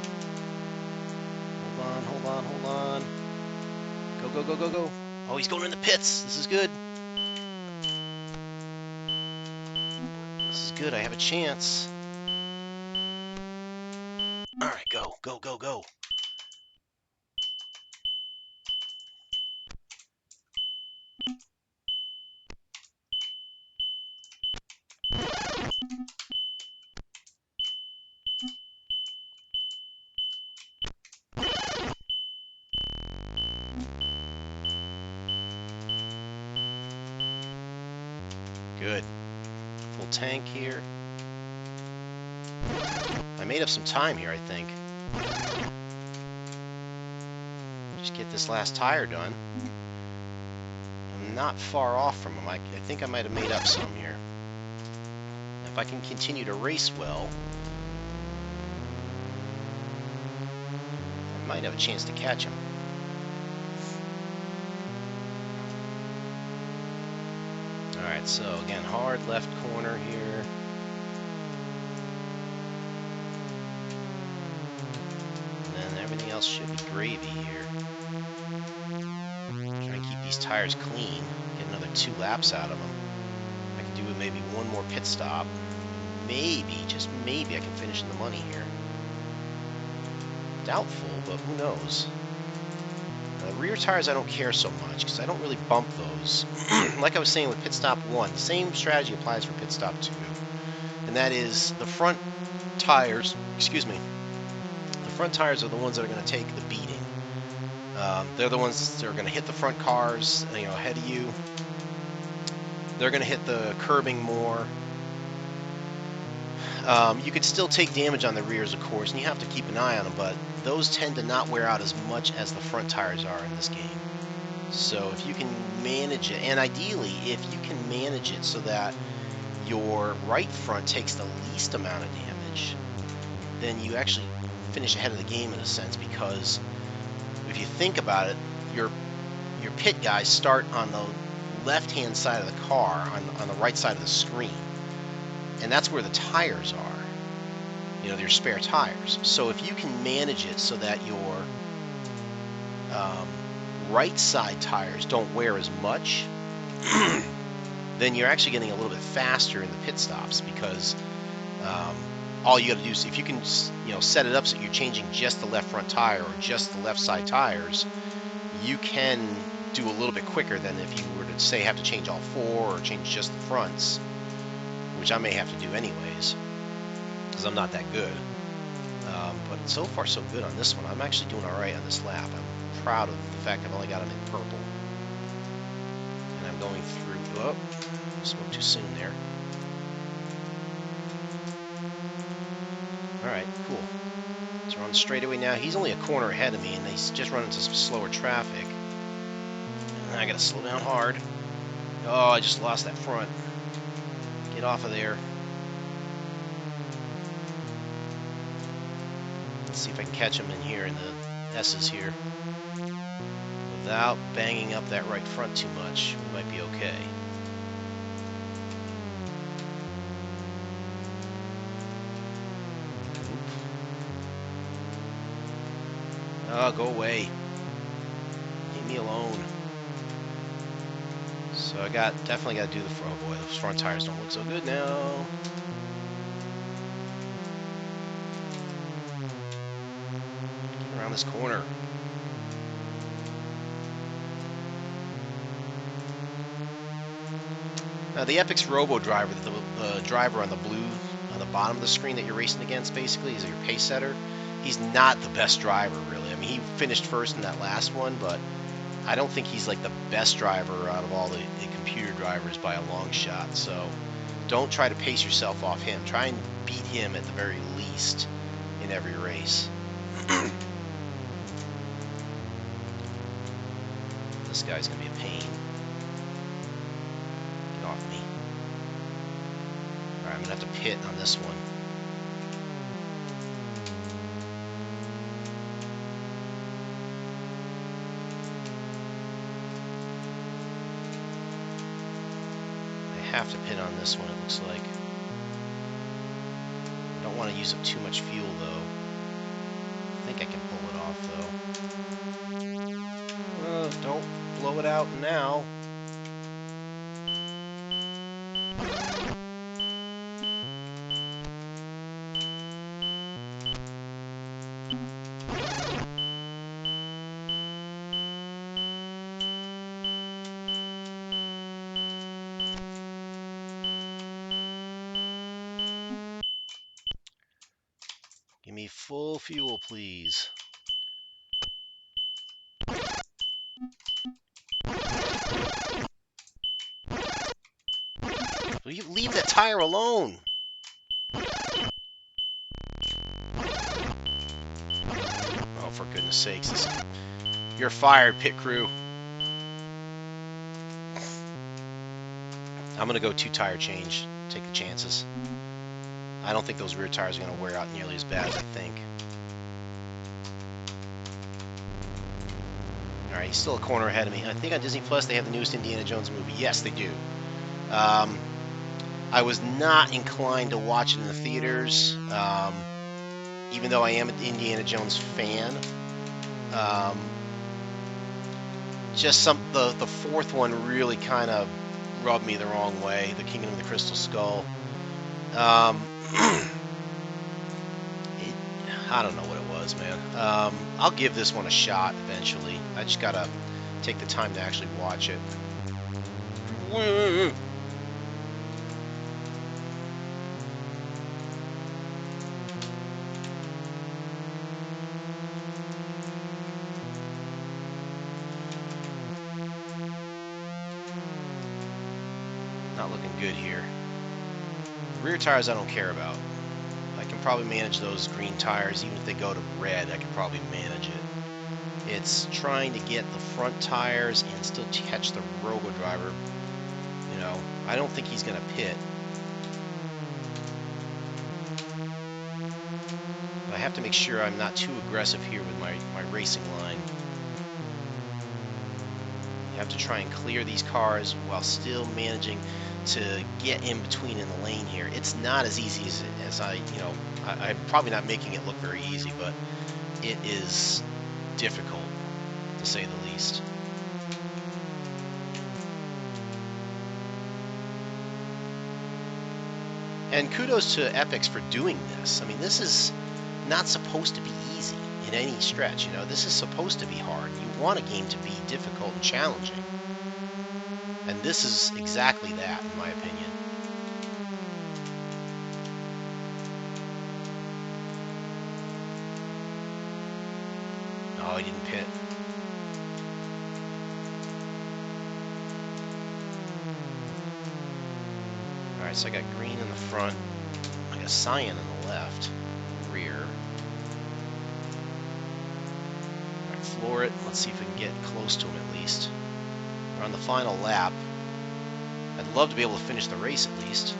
Hold on. Go. Oh, he's going in the pits. This is good. This is good. I have a chance. All right, go. Good. Full tank here. I made up some time here, I think. Just get this last tire done. I'm not far off from him. I think I might have made up some here. If I can continue to race well, I might have a chance to catch him. Alright, so again, hard left corner here. And then everything else should be gravy here. Try and keep these tires clean, get another 2 laps out of them. I can do maybe one more pit stop. Maybe, just maybe I can finish in the money here. Doubtful, but who knows. Rear tires I don't care so much because I don't really bump those. Like I was saying with Pitstop 1, the same strategy applies for Pitstop 2. And that is the front tires, the front tires are the ones that are going to take the beating. They're the ones that are going to hit the front cars, ahead of you. They're going to hit the curbing more. You could still take damage on the rears, of course, and you have to keep an eye on them, but those tend to not wear out as much as the front tires are in this game. So if you can manage it, and ideally, if you can manage it so that your right front takes the least amount of damage, then you actually finish ahead of the game in a sense, because if you think about it, your pit guys start on the left-hand side of the car, on the right side of the screen, and that's where the tires are. You know, your spare tires. So if you can manage it so that your right side tires don't wear as much, then you're actually getting a little bit faster in the pit stops, because all you got to do is, if you can, set it up so you're changing just the left front tire or just the left side tires, you can do a little bit quicker than if you were to, say, have to change all four or change just the fronts, which I may have to do anyways, because I'm not that good. But so far so good on this one. I'm actually doing all right on this lap. I'm proud of the fact I've only got them in purple. And I'm going through... Oh, spoke too soon there. Alright, cool. So we're on the straightaway now. He's only a corner ahead of me, and he's just running into some slower traffic. And I gotta slow down hard. Oh, I just lost that front. Get off of there. Let's see if I can catch him in here in the S's here. Without banging up that right front too much, we might be okay. Oh, go away. Leave me alone. So I definitely got to do the front. Oh boy, those front tires don't look so good now. Get around this corner. Now the Epyx Robo Driver, the driver on the blue, on the bottom of the screen that you're racing against, basically, is your pace setter. He's not the best driver, really. I mean, he finished first in that last one, but I don't think he's like the best driver out of all the computer drivers by a long shot. So don't try to pace yourself off him. Try and beat him at the very least in every race. This guy's going to be a pain. Get off me. Alright, I'm going to have to pit on this one. Have to pit on this one, it looks like. I don't want to use up too much fuel, though. I think I can pull it off, though. Don't blow it out now. Give me full fuel, please. Will you leave that tire alone? Oh, for goodness sakes. You're fired, pit crew. I'm going to go 2 tire change. Take the chances. I don't think those rear tires are going to wear out nearly as bad as I think. Alright, he's still a corner ahead of me. I think on Disney Plus they have the newest Indiana Jones movie. Yes, they do. I was not inclined to watch it in the theaters, even though I am an Indiana Jones fan. Just the fourth one really kind of rubbed me the wrong way. The Kingdom of the Crystal Skull. I don't know what it was, man. I'll give this one a shot eventually. I just gotta take the time to actually watch it. Not looking good here. Rear tires I don't care about. I can probably manage those green tires. Even if they go to red, I can probably manage it. It's trying to get the front tires and still catch the Robo Driver. You know, I don't think he's going to pit. But I have to make sure I'm not too aggressive here with my racing line. You have to try and clear these cars while still managing to get in between in the lane here. It's not as easy as I'm probably not making it look very easy, but it is difficult, to say the least. And kudos to Epyx for doing this. I mean, this is not supposed to be easy in any stretch. This is supposed to be hard. You want a game to be difficult and challenging. And this is exactly that, in my opinion. Oh, he didn't pit. Alright, so I got green in the front. I got cyan in the left. Rear. Alright, floor it. Let's see if we can get close to him at least. We're on the final lap. I'd love to be able to finish the race at least.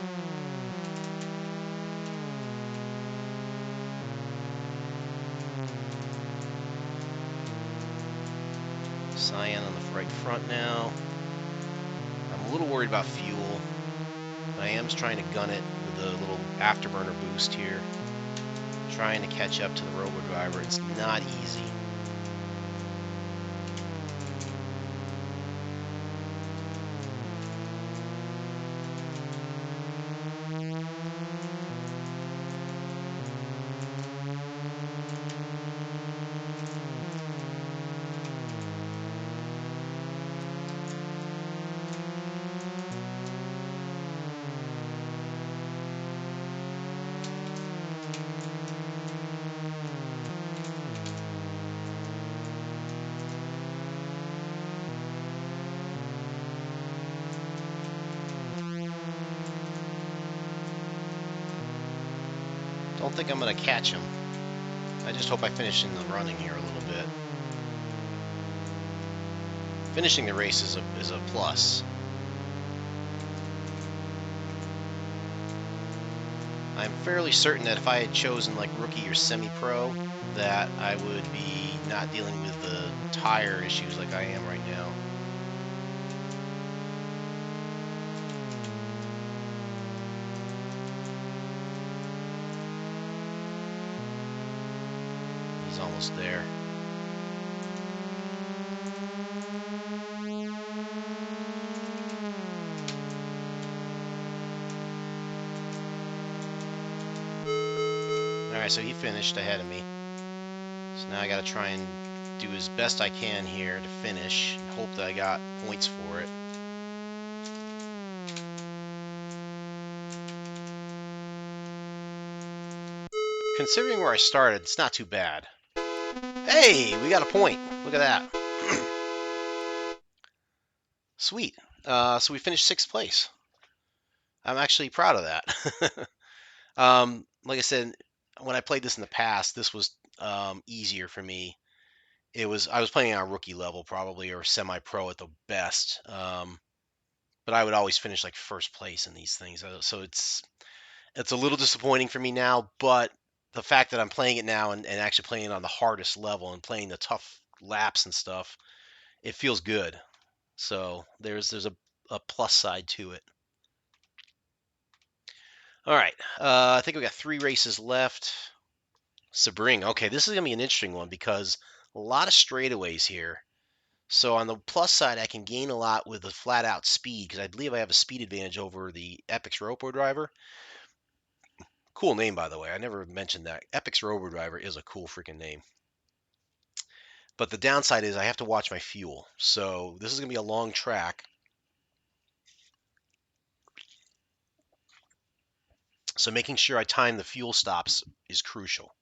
Cyan on the right front now. I'm a little worried about fuel. I am just trying to gun it with a little afterburner boost here. Trying to catch up to the robo driver. It's not easy. Don't think I'm going to catch him. I just hope I finish in the running here a little bit. Finishing the race is a plus. I'm fairly certain that if I had chosen like rookie or semi-pro, that I would be not dealing with the tire issues like I am right now. He's almost there. Alright, so he finished ahead of me. So now I gotta try and do as best I can here to finish and hope that I got points for it. Considering where I started, it's not too bad. Hey, we got a point. Look at that. Sweet. So we finished 6th place. I'm actually proud of that. Like I said, when I played this in the past, this was easier for me. I was playing on rookie level probably, or semi-pro at the best. But I would always finish like 1st place in these things. So it's a little disappointing for me now, but the fact that I'm playing it now and actually playing it on the hardest level and playing the tough laps and stuff, it feels good. So there's a plus side to it. All right, I think we got 3 races left. Sebring. Okay, this is going to be an interesting one because a lot of straightaways here. So on the plus side, I can gain a lot with the flat-out speed because I believe I have a speed advantage over the Epyx Robo Driver. Cool name, by the way. I never mentioned that. Epyx Robo Driver is a cool freaking name. But the downside is I have to watch my fuel. So this is going to be a long track. So making sure I time the fuel stops is crucial.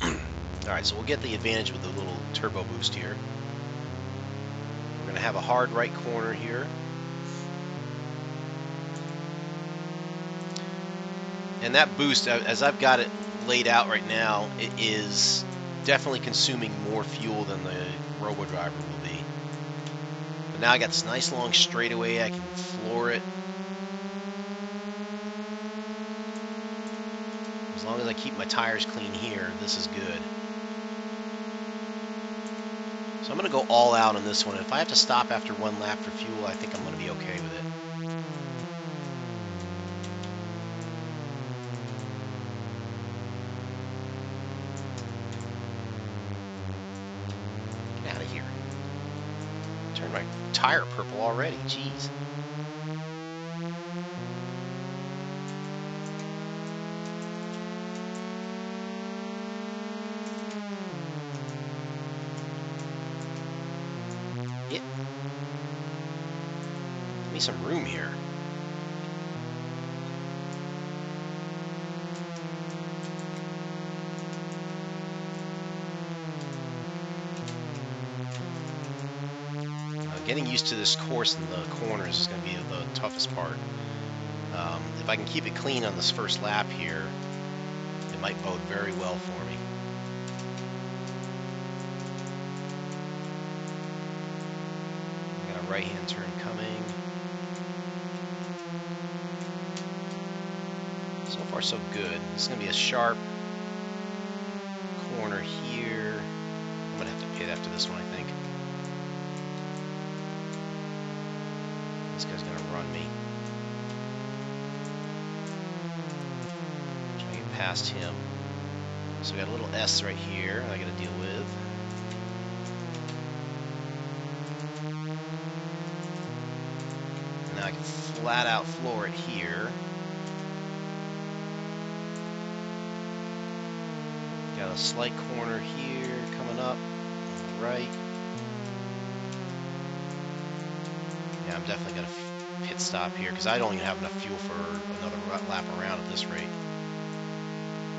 All right, so we'll get the advantage with the little turbo boost here. We're going to have a hard right corner here. And that boost, as I've got it laid out right now, it is definitely consuming more fuel than the Robo Driver will be. But now I got this nice long straightaway. I can floor it. As long as I keep my tires clean here, this is good. So I'm going to go all out on this one. If I have to stop after one lap for fuel, I think I'm going to be okay with it. Get out of here. Turned my tire purple already. Jeez. Give me some room here. Getting used to this course in the corners is going to be the toughest part. If I can keep it clean on this first lap here, it might bode very well for me. I got a right-hand turn coming. So far, so good. This is going to be a sharp corner here. I'm going to have to pit after this one, I think. This guy's going to run me. Try to get past him. So we got a little S right here I got to deal with. And now I can flat out floor it here. Got a slight corner here coming up on the right. Yeah, I'm definitely going to pit stop here because I don't even have enough fuel for another lap around at this rate.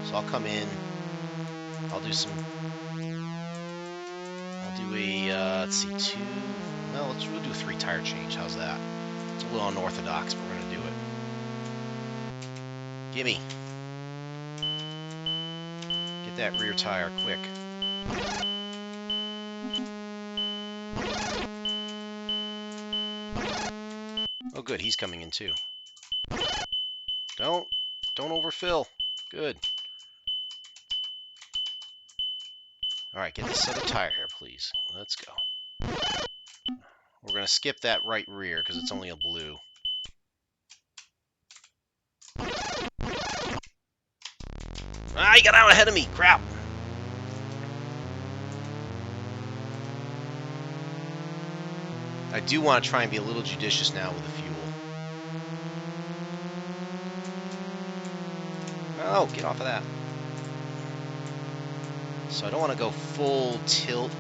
So I'll come in. I'll do a, let's see, we'll do a 3 tire change. How's that? It's a little unorthodox, but we're going to do it. Gimme. Get that rear tire quick. Oh, good. He's coming in too. Don't overfill. Good. All right, get this other tire here, please. Let's go. We're going to skip that right rear because it's only a blue. Ah, he got out ahead of me. Crap. I do want to try and be a little judicious now with the fuel. Oh, get off of that. So I don't want to go full tilt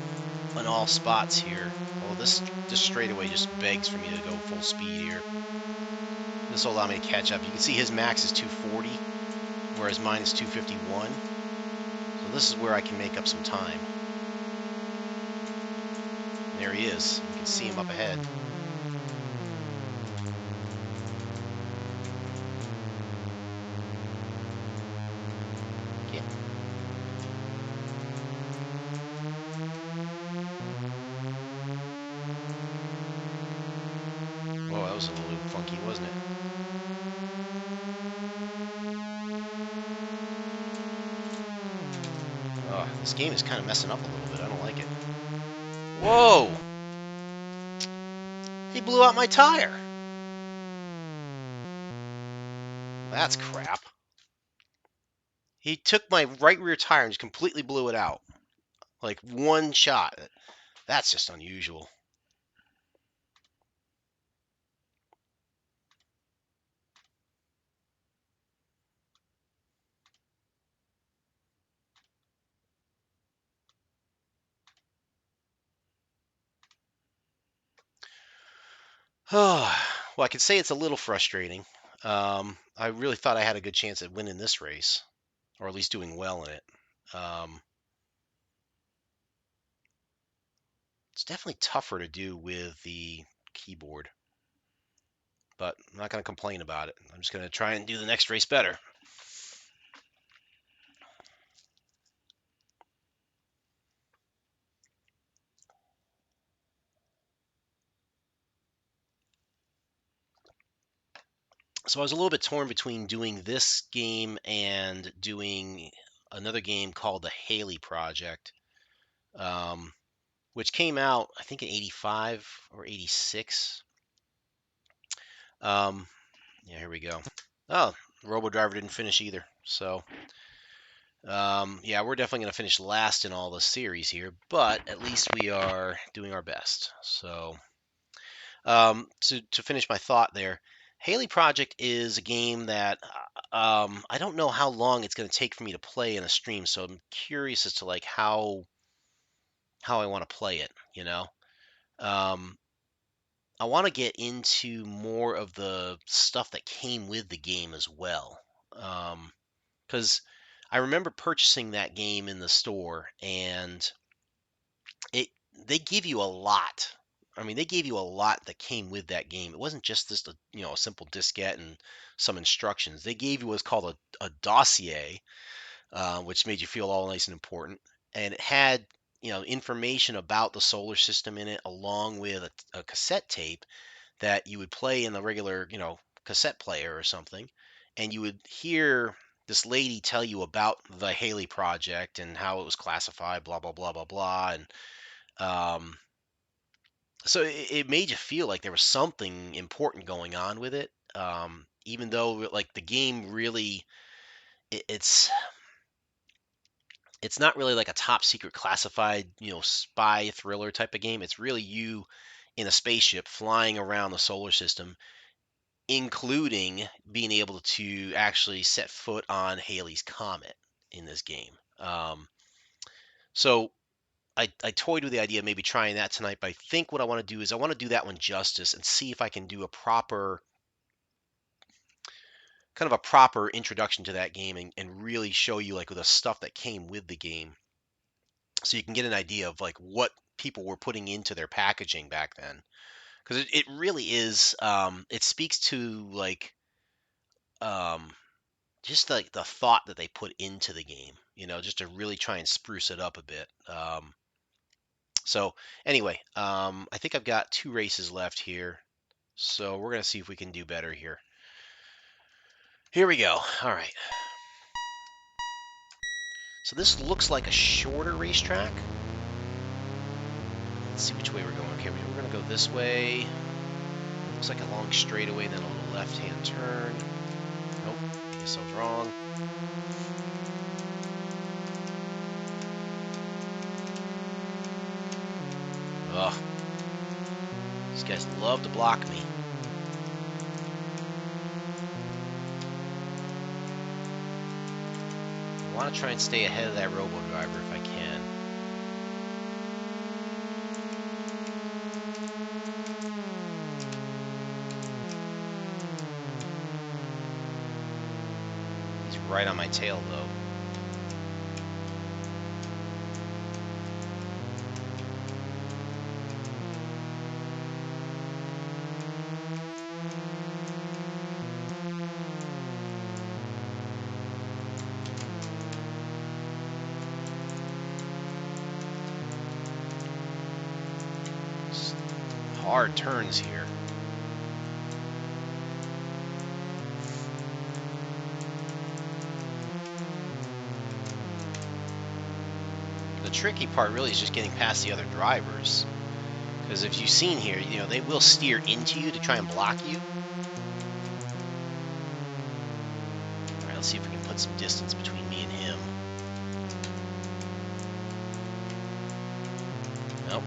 on all spots here. Although this straightaway just begs for me to go full speed here. This will allow me to catch up. You can see his max is 240, whereas mine is 251. So this is where I can make up some time. And there he is. You can see him up ahead. Whoa, that was a little funky, wasn't it? Oh, this game is kind of messing up a little bit. I don't like it. Whoa! He blew out my tire. That's crap. He took my right rear tire and just completely blew it out. Like one shot. That's just unusual. Oh, well, I could say it's a little frustrating. I really thought I had a good chance at winning this race, or at least doing well in it. It's definitely tougher to do with the keyboard, but I'm not going to complain about it. I'm just going to try and do the next race better. So I was a little bit torn between doing this game and doing another game called the Haley Project. which came out, I think, in 85 or 86. Yeah, here we go. Oh, Robo Driver didn't finish either. So, yeah, we're definitely going to finish last in all the series here, but at least we are doing our best. So, to finish my thought there, Haley Project is a game that I don't know how long it's going to take for me to play in a stream, so I'm curious as to like how I want to play it. Um, I want to get into more of the stuff that came with the game as well, because I remember purchasing that game in the store, and it they give you a lot. I mean, they gave you a lot that came with that game. It wasn't just this, a simple diskette and some instructions. They gave you what's called a dossier, which made you feel all nice and important. And it had, information about the solar system in it, along with a cassette tape that you would play in the regular, cassette player or something. And you would hear this lady tell you about the Haley Project and how it was classified, blah, blah, blah, blah, blah. And um, so it made you feel like there was something important going on with it. Even though like the game really, it's not really like a top secret classified, spy thriller type of game. It's really you in a spaceship flying around the solar system, including being able to actually set foot on Halley's Comet in this game. So I toyed with the idea of maybe trying that tonight, but I think what I want to do is I want to do that one justice and see if I can do a proper kind of a proper introduction to that game, and really show you like the stuff that came with the game, so you can get an idea of like what people were putting into their packaging back then, because it really is, it speaks to like, um, just like the thought that they put into the game, just to really try and spruce it up a bit. So anyway, I think I've got 2 races left here, so we're gonna see if we can do better here. Here we go. All right. So this looks like a shorter racetrack. Let's see which way we're going. Okay, we're gonna go this way. Looks like a long straightaway, then a little left-hand turn. Nope, I guess I was wrong. Ugh. These guys love to block me. I want to try and stay ahead of that Robo Driver if I can. He's right on my tail, though. Hard turns here. The tricky part really is just getting past the other drivers, because if you've seen here, they will steer into you to try and block you. All right, let's see if we can put some distance between me and him. Nope,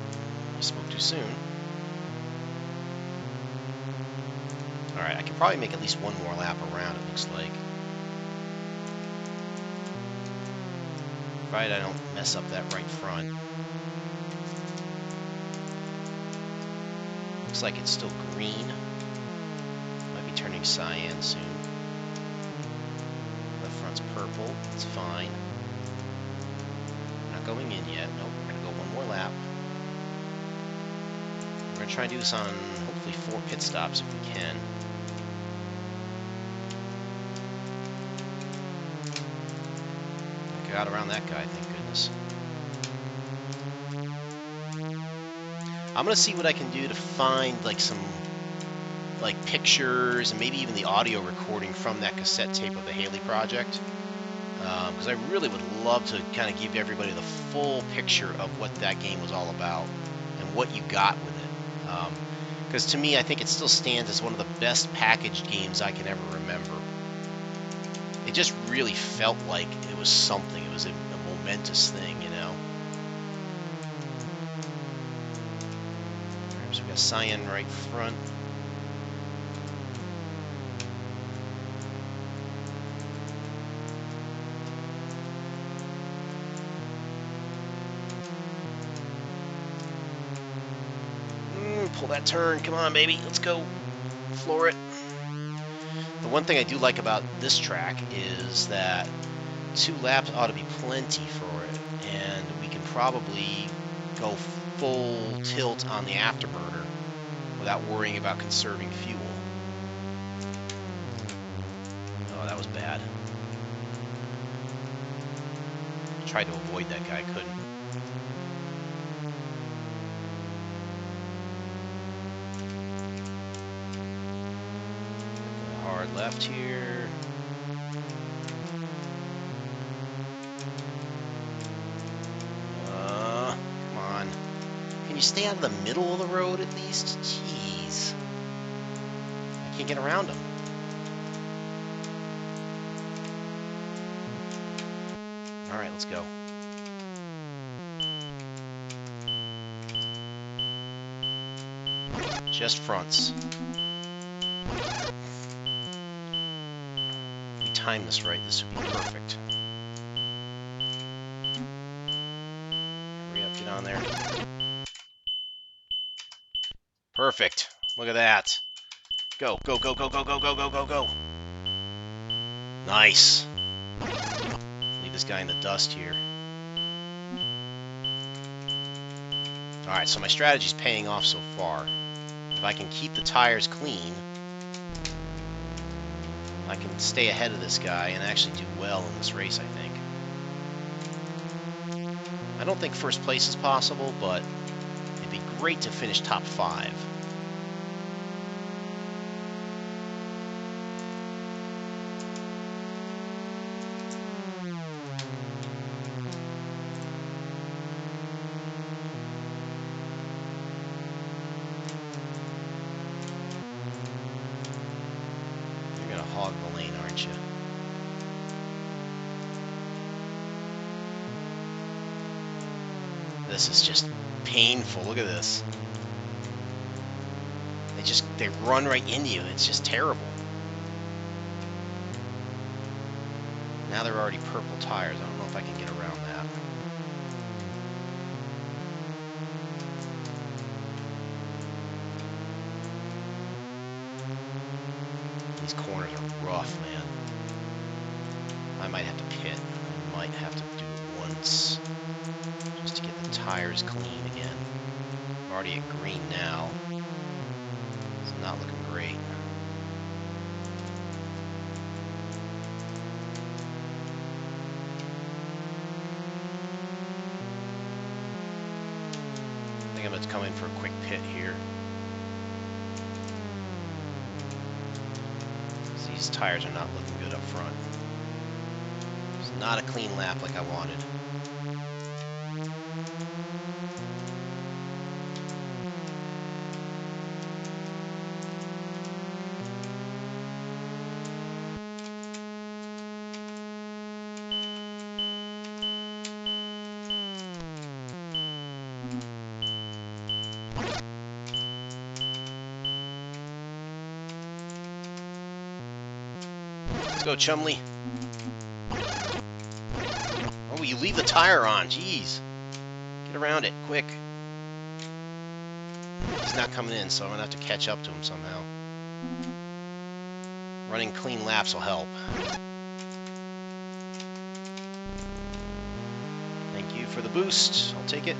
I spoke too soon. All right, I can probably make at least one more lap around, it looks like. Provided I don't mess up that right front. Looks like it's still green. Might be turning cyan soon. The front's purple. It's fine. Not going in yet. Nope, we're going to go one more lap. We're going to try and do this on hopefully 4 pit stops if we can. I got around that guy, thank goodness. I'm going to see what I can do to find like some pictures and maybe even the audio recording from that cassette tape of the Haley Project. because I really would love to kind of give everybody the full picture of what that game was all about and what you got with it. Because to me, I think it still stands as one of the best packaged games I can ever remember. It just really felt like it was something. It was a momentous thing, you know. So we got Cyan right front. Pull that turn. Come on, baby. Let's go. Floor it. The one thing I do like about this track is that 2 laps ought to be plenty for it, and we can probably go full tilt on the afterburner without worrying about conserving fuel. Oh, that was bad. Tried to avoid that guy, couldn't. Hard left here. Come on. Can you stay out of the middle of the road at least? Jeez. I can't get around him. All right, let's go. Just fronts. If we time this right, this would be perfect. Hurry up, get on there. Perfect. Look at that. Go, go, go, go, go, go, go, go, go, go. Nice. Leave this guy in the dust here. Alright, so my strategy's paying off so far. If I can keep the tires clean, I can stay ahead of this guy and actually do well in this race, I think. I don't think first place is possible, but it'd be great to finish top 5. Hog the lane, aren't you? This is just painful. Look at this. They run right into you. It's just terrible. Now they're already purple tires. I don't know if I can get around that. These corners are rough, man. I might have to pit. I might have to do it once just to get the tires clean again. I'm already at green now. It's not looking great. I think I'm going to come in for a quick pit here. These tires are not looking good up front. It's not a clean lap like I wanted. Let's go, Chumley. Oh, you leave the tire on. Jeez. Get around it, quick. He's not coming in, so I'm going to have to catch up to him somehow. Running clean laps will help. Thank you for the boost. I'll take it.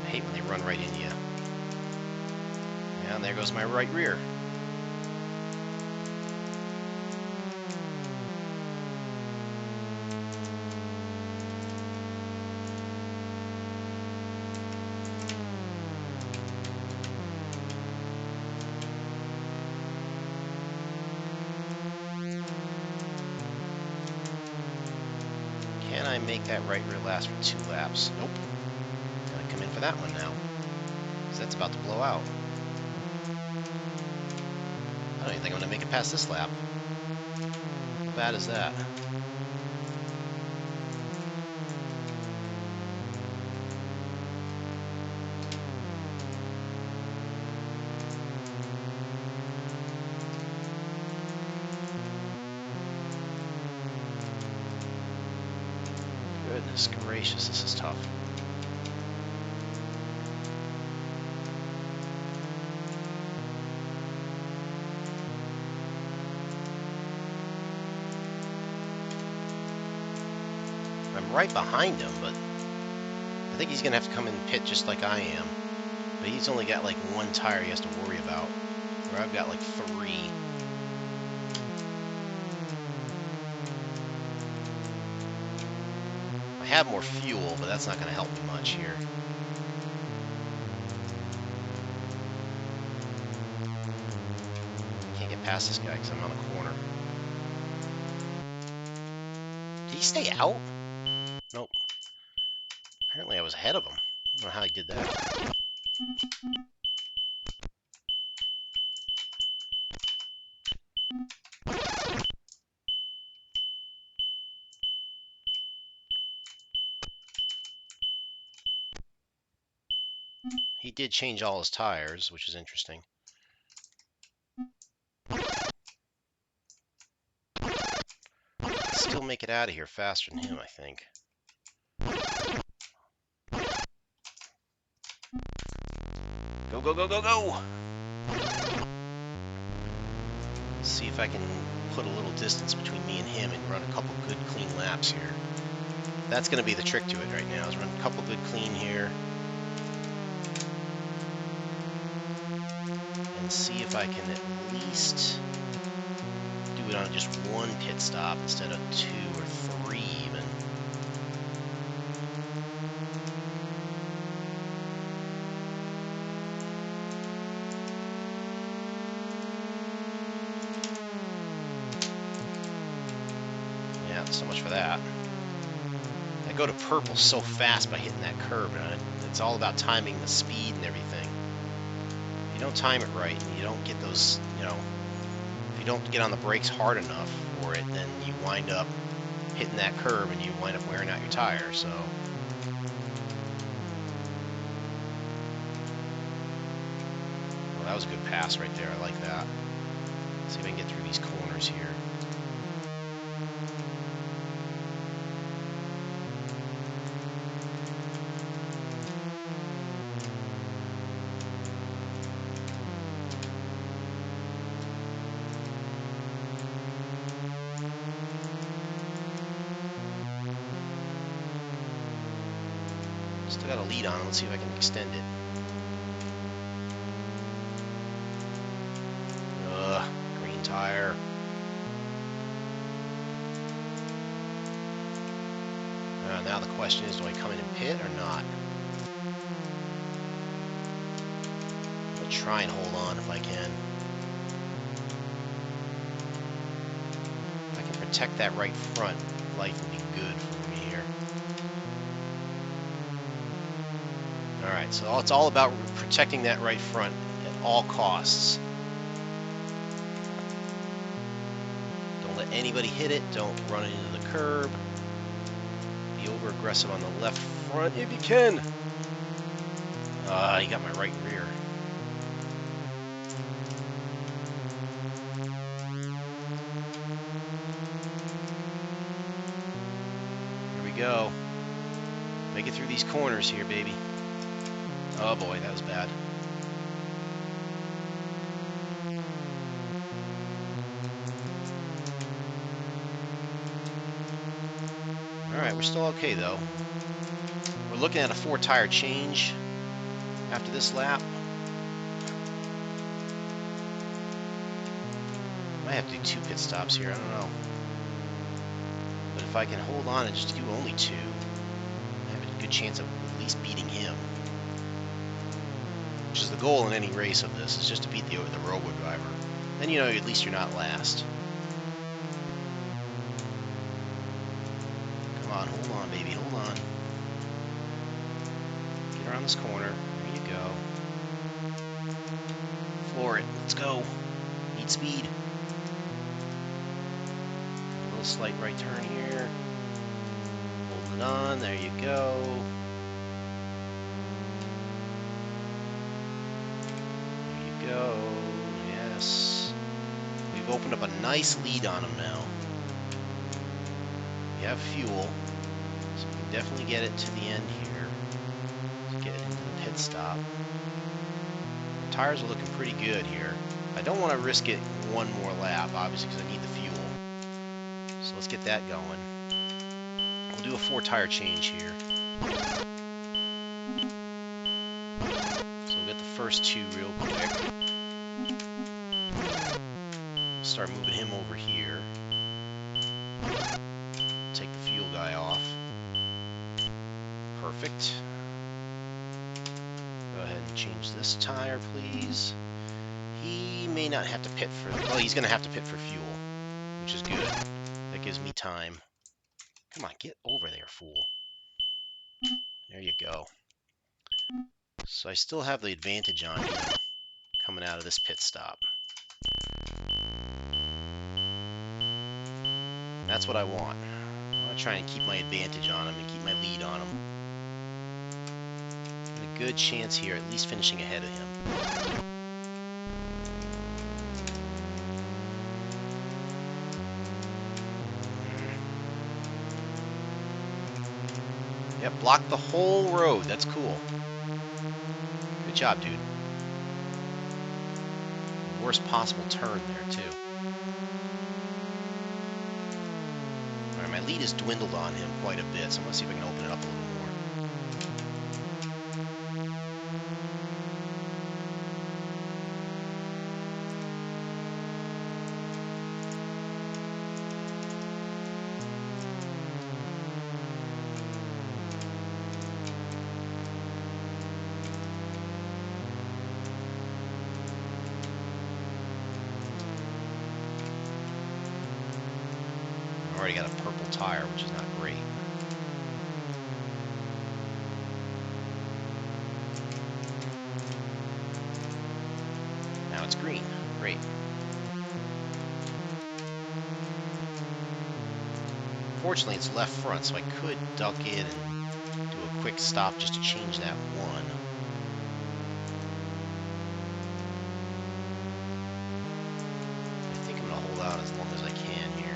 I hate when they run right into you. And there goes my right rear. I make that right rear last for 2 laps? Nope. Gotta come in for that one now, because that's about to blow out. I don't even think I'm gonna make it past this lap. How bad is that? Goodness gracious, this is tough. I'm right behind him, but I think he's going to have to come in and pit just like I am. But he's only got like 1 tire he has to worry about, where I've got like 3. I have more fuel, but that's not going to help me much here. I can't get past this guy because I'm on the corner. Did he stay out? Nope. Apparently I was ahead of him. I don't know how he did that. He did change all his tires, which is interesting. Still make it out of here faster than him, I think. Go, go, go, go, go! See if I can put a little distance between me and him and run a couple good, clean laps here. That's going to be the trick to it right now, is run a couple good, clean here. And see if I can at least do it on just 1 pit stop instead of 2 or 3 even. Yeah, so much for that. I go to purple so fast by hitting that curb, and it's all about timing the speed and everything. If you don't time it right, and you don't get those, you know, if you don't get on the brakes hard enough for it, then you wind up hitting that curb and you wind up wearing out your tire, so. Well, that was a good pass right there. I like that. Let's see if I can get through these corners here. Still got a lead on him. Let's see if I can extend it. Green tire. Now the question is, do I come in and pit or not? I'm going to try and hold on if I can. If I can protect that right front, life will be good for me here. Alright, so it's all about protecting that right front at all costs. Don't let anybody hit it. Don't run it into the curb. Be over aggressive on the left front if you can. You got my right rear. Here we go. Make it through these corners here, baby. Oh boy, that was bad. Alright, we're still okay though. We're looking at a 4-tire change after this lap. Might have to do 2 pit stops here, I don't know. But if I can hold on and just do only 2, I have a good chance of at least beating him. Which is the goal in any race of this, is just to beat the robo driver. Then you know at least you're not last. Come hold on, baby, hold on. Get around this corner. There you go. Floor it. Let's go. Need speed. A little slight right turn here. Holding it on. There you go. There you go. Yes. We've opened up a nice lead on him now. We have fuel, so we can definitely get it to the end here. Let's get into the pit stop. The tires are looking pretty good here. I don't want to risk it one more lap, obviously, because I need the fuel. So let's get that going. We'll do a 4-tire change here. So we'll get the first 2 real quick. Start moving him over here. Take the fuel guy off. Perfect. Go ahead and change this tire, please. He may not have to pit for... Well, he's going to have to pit for fuel, which is good. That gives me time. Come on, get over there, fool. There you go. So I still have the advantage on him coming out of this pit stop. That's what I want. I want to try and keep my advantage on him and keep my lead on him. And a good chance here, at least finishing ahead of him. Yep, blocked the whole road. That's cool. Good job, dude. Worst possible turn there, too. Alright, my lead has dwindled on him quite a bit, so I'm going to see if I can open it up a little more. Already got a purple tire, which is not great. Now it's green. Great. Fortunately, it's left front, so I could duck in and do a quick stop just to change that one. I think I'm going to hold out as long as I can here.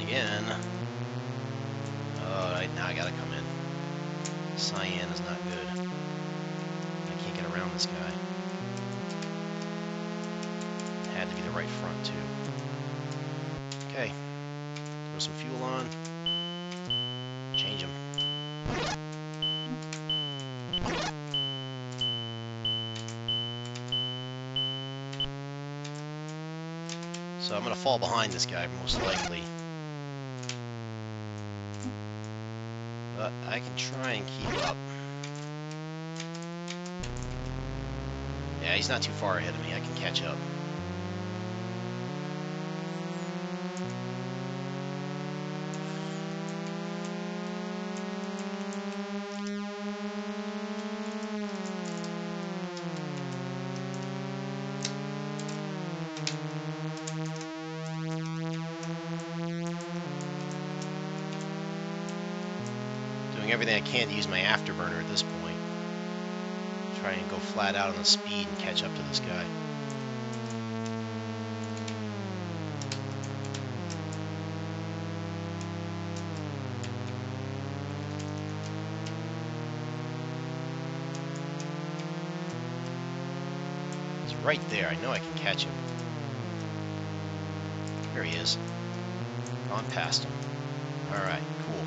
Again. Alright, now I gotta come in. Cyan is not good. I can't get around this guy. It had to be the right front, too. Okay. Throw some fuel on. Change him. So I'm gonna fall behind this guy, most likely. But I can try and keep up. Yeah, he's not too far ahead of me. I can catch up. Everything I can to use my afterburner at this point. Try and go flat out on the speed and catch up to this guy. He's right there. I know I can catch him. There he is. Gone past him. Alright, cool.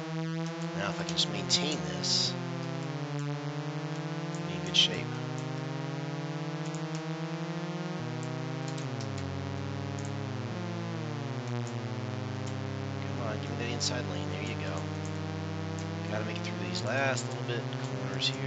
Now if I can just maintain this, I'll be in good shape. Come on, give me that inside lane. There you go. Gotta make it through these last little bit corners here.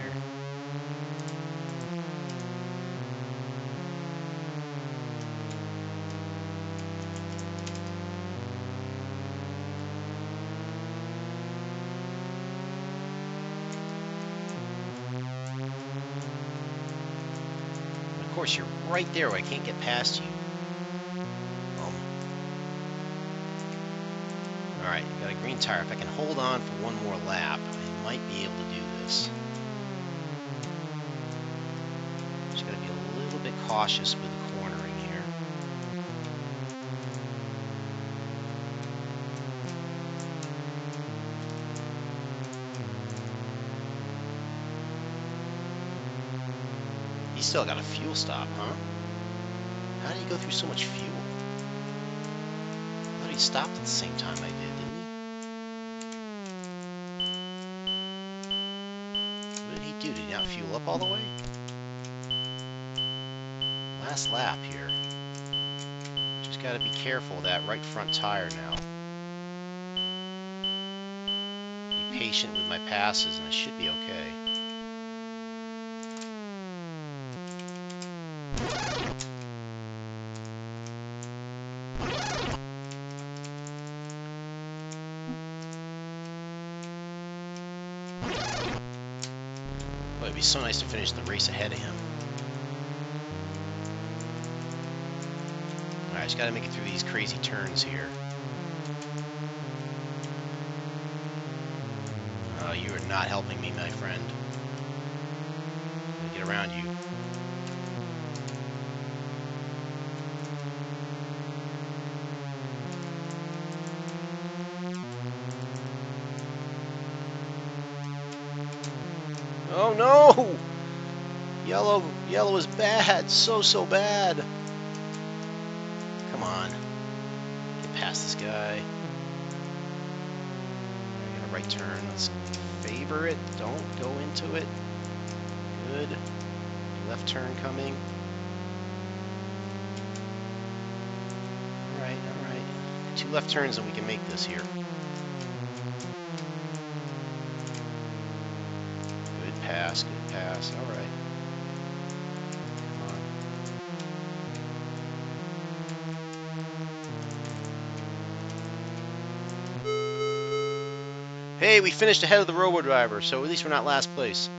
And of course, you're right there where I can't get past you. Alright, got a green tire. If I can hold on for one more lap, I might be able to do this. Just got to be a little bit cautious with the cornering here. He still got a fuel stop, huh? How did he go through so much fuel? I thought he stopped at the same time I did, didn't he? What did he do? Did he not fuel up all the way? Last lap here. Just got to be careful of that right front tire now. Be patient with my passes and I should be okay. Boy, it'd be so nice to finish the race ahead of him. Alright, just gotta make it through these crazy turns here. You are not helping me, my friend. I'm gonna get around you. Oh no! Yellow is bad. So bad. Come on. Get past this guy. I got a right turn. Let's favor it. Don't go into it. Good. Left turn coming. Alright. 2 left turns and we can make this here. Good pass. Alright. Come on. Hey, we finished ahead of the robo driver, so at least we're not last place.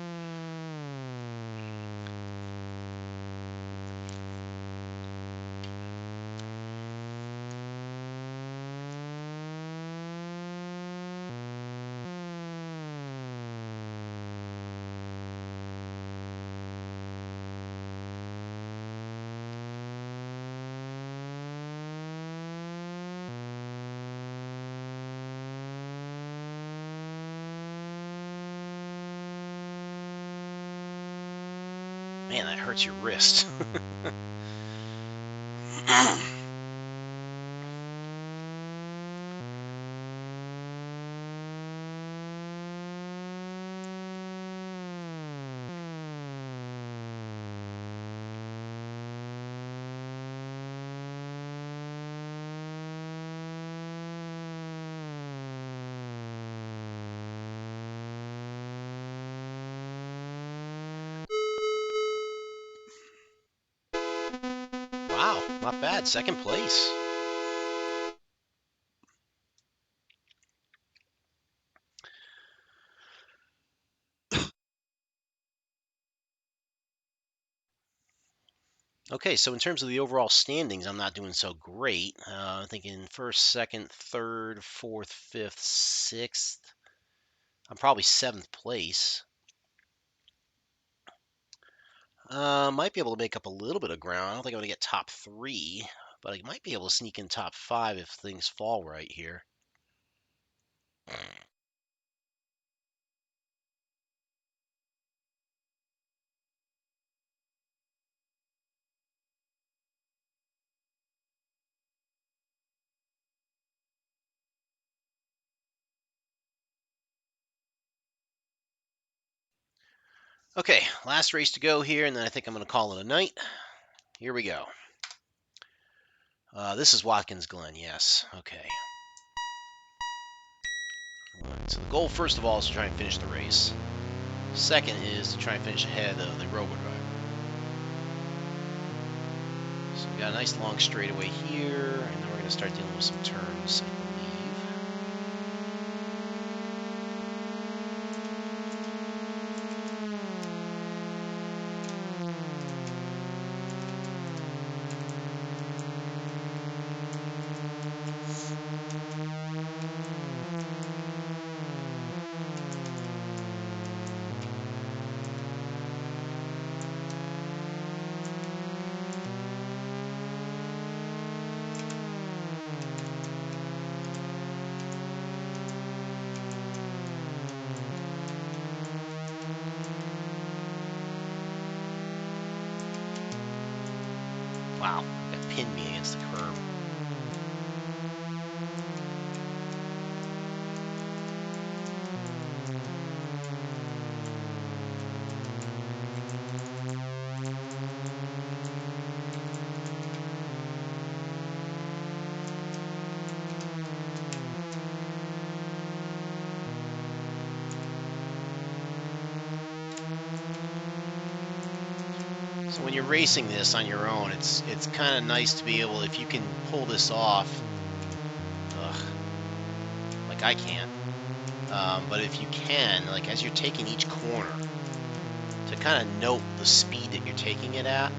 Man, that hurts your wrist. Wow, not bad. 2nd place. Okay, so in terms of the overall standings, I'm not doing so great. I'm thinking 1st, 2nd, 3rd, 4th, 5th, 6th. I'm probably 7th place. Might be able to make up a little bit of ground. I don't think I'm going to get top 3, but I might be able to sneak in top 5 if things fall right here. Okay, last race to go here, and then I think I'm going to call it a night. Here we go. This is Watkins Glen, yes. Okay. So the goal, first of all, is to try and finish the race. Second is to try and finish ahead of the robo-driver. So we got a nice long straightaway here, and then we're going to start dealing with some turns, I believe. Wow, that pinned me against the curb. So when you're racing this on your own, it's kind of nice to be able, if you can pull this off, like I can't, but if you can, like as you're taking each corner, to kind of note the speed that you're taking it at,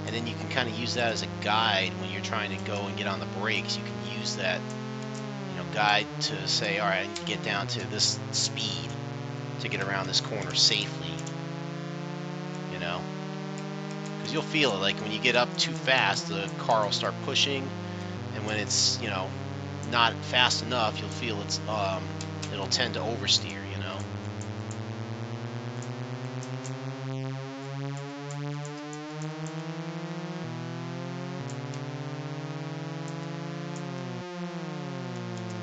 and then you can kind of use that as a guide when you're trying to go and get on the brakes. You can use that, guide to say, all right, I need to get down to this speed to get around this corner safely. Because you'll feel it, like when you get up too fast, the car will start pushing, and when it's, not fast enough, you'll feel it'll tend to oversteer,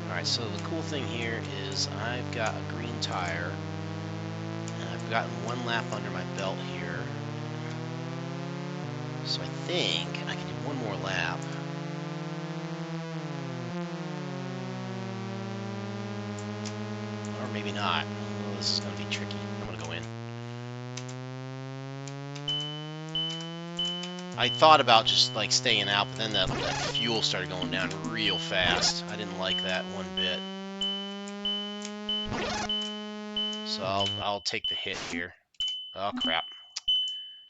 Alright, so the cool thing here is I've got a green tire, and I've gotten one lap under my belt here. So I think I can do one more lap. Or maybe not. Oh, this is going to be tricky. I'm going to go in. I thought about just like staying out, but then that fuel started going down real fast. I didn't like that one bit. So I'll take the hit here. Oh crap.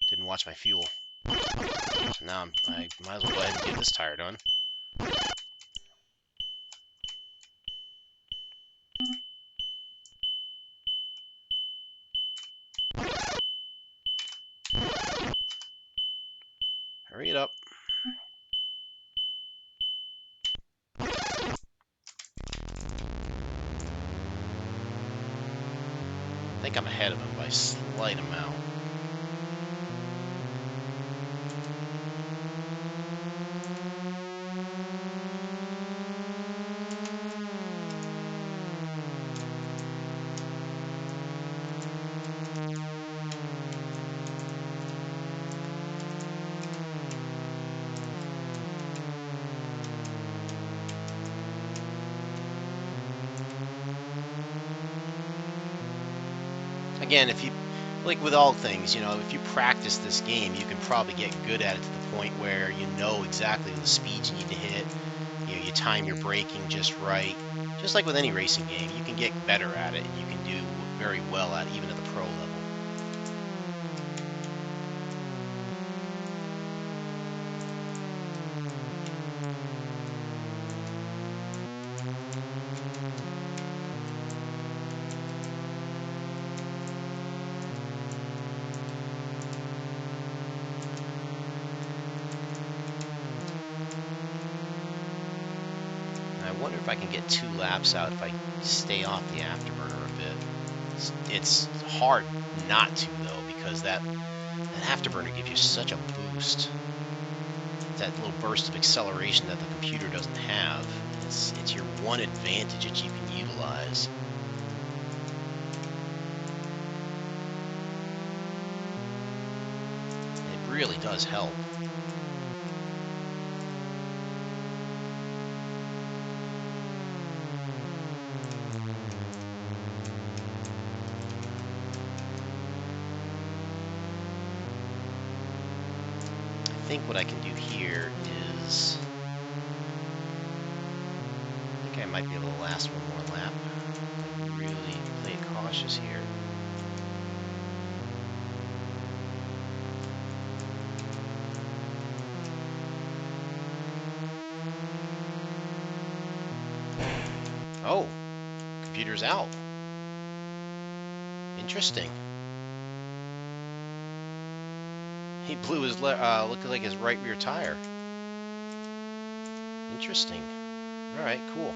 Didn't watch my fuel. So now I might as well go ahead and get this tire done. Hurry it up. I think I'm ahead of him by a slight amount. Again, if you, like with all things, if you practice this game, you can probably get good at it to the point where you know exactly the speeds you need to hit. You time your braking just right. Just like with any racing game, you can get better at it, and you can do very well at it, even at the pro level. I wonder if I can get 2 laps out if I stay off the afterburner a bit. It's hard not to, though, because that afterburner gives you such a boost. That little burst of acceleration that the computer doesn't have. It's your one advantage that you can utilize. It really does help. think what I can do here is, I think I might be able to last one more lap. I really play it cautious here. Oh, computer's out. Interesting. He blew his looked like his right rear tire. Interesting. All right, cool. All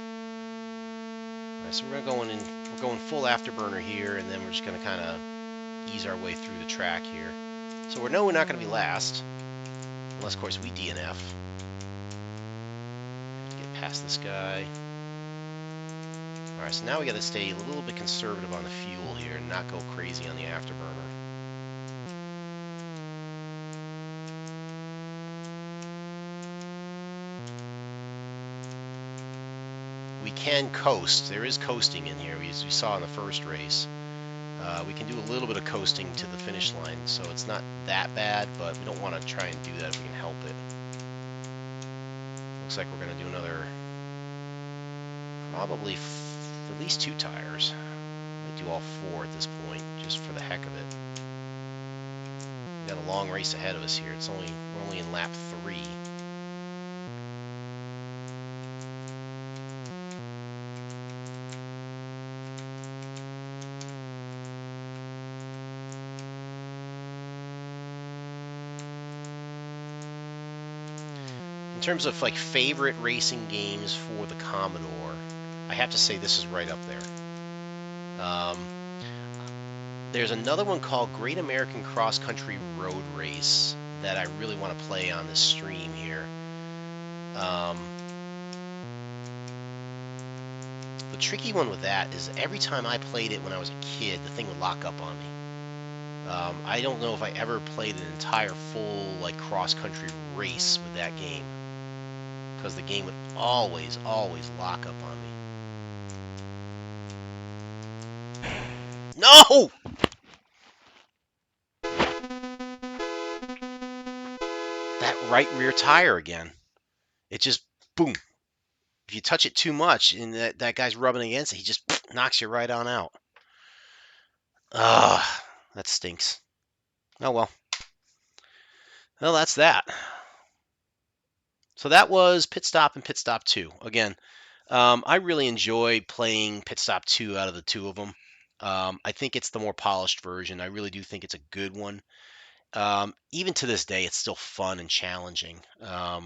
right, so we're going full afterburner here, and then we're just gonna kind of ease our way through the track here. So we know we're not gonna be last, unless of course we DNF. Get past this guy. All right, so now we got to stay a little bit conservative on the fuel here and not go crazy on the afterburner. We can coast. There is coasting in here, as we saw in the first race. We can do a little bit of coasting to the finish line, so it's not that bad, but we don't want to try and do that if we can help it. Looks like we're going to do another, probably at least 2 tires. Might do all 4 at this point, just for the heck of it. We got a long race ahead of us here. We're only in lap 3. In terms of like favorite racing games for the Commodore, I have to say this is right up there. There's another one called Great American Cross Country Road Race that I really want to play on this stream here. The tricky one with that is every time I played it when I was a kid, the thing would lock up on me. I don't know if I ever played an entire full like cross-country race with that game, because the game would always lock up on me. No! That right rear tire again. It just, boom. If you touch it too much and that guy's rubbing against it, he just knocks you right on out. Ugh, that stinks. Oh well. Well, that's that. So that was Pitstop and Pitstop 2. Again, I really enjoy playing Pitstop 2 out of the 2 of them. I think it's the more polished version. I really do think it's a good one. Even to this day, it's still fun and challenging. I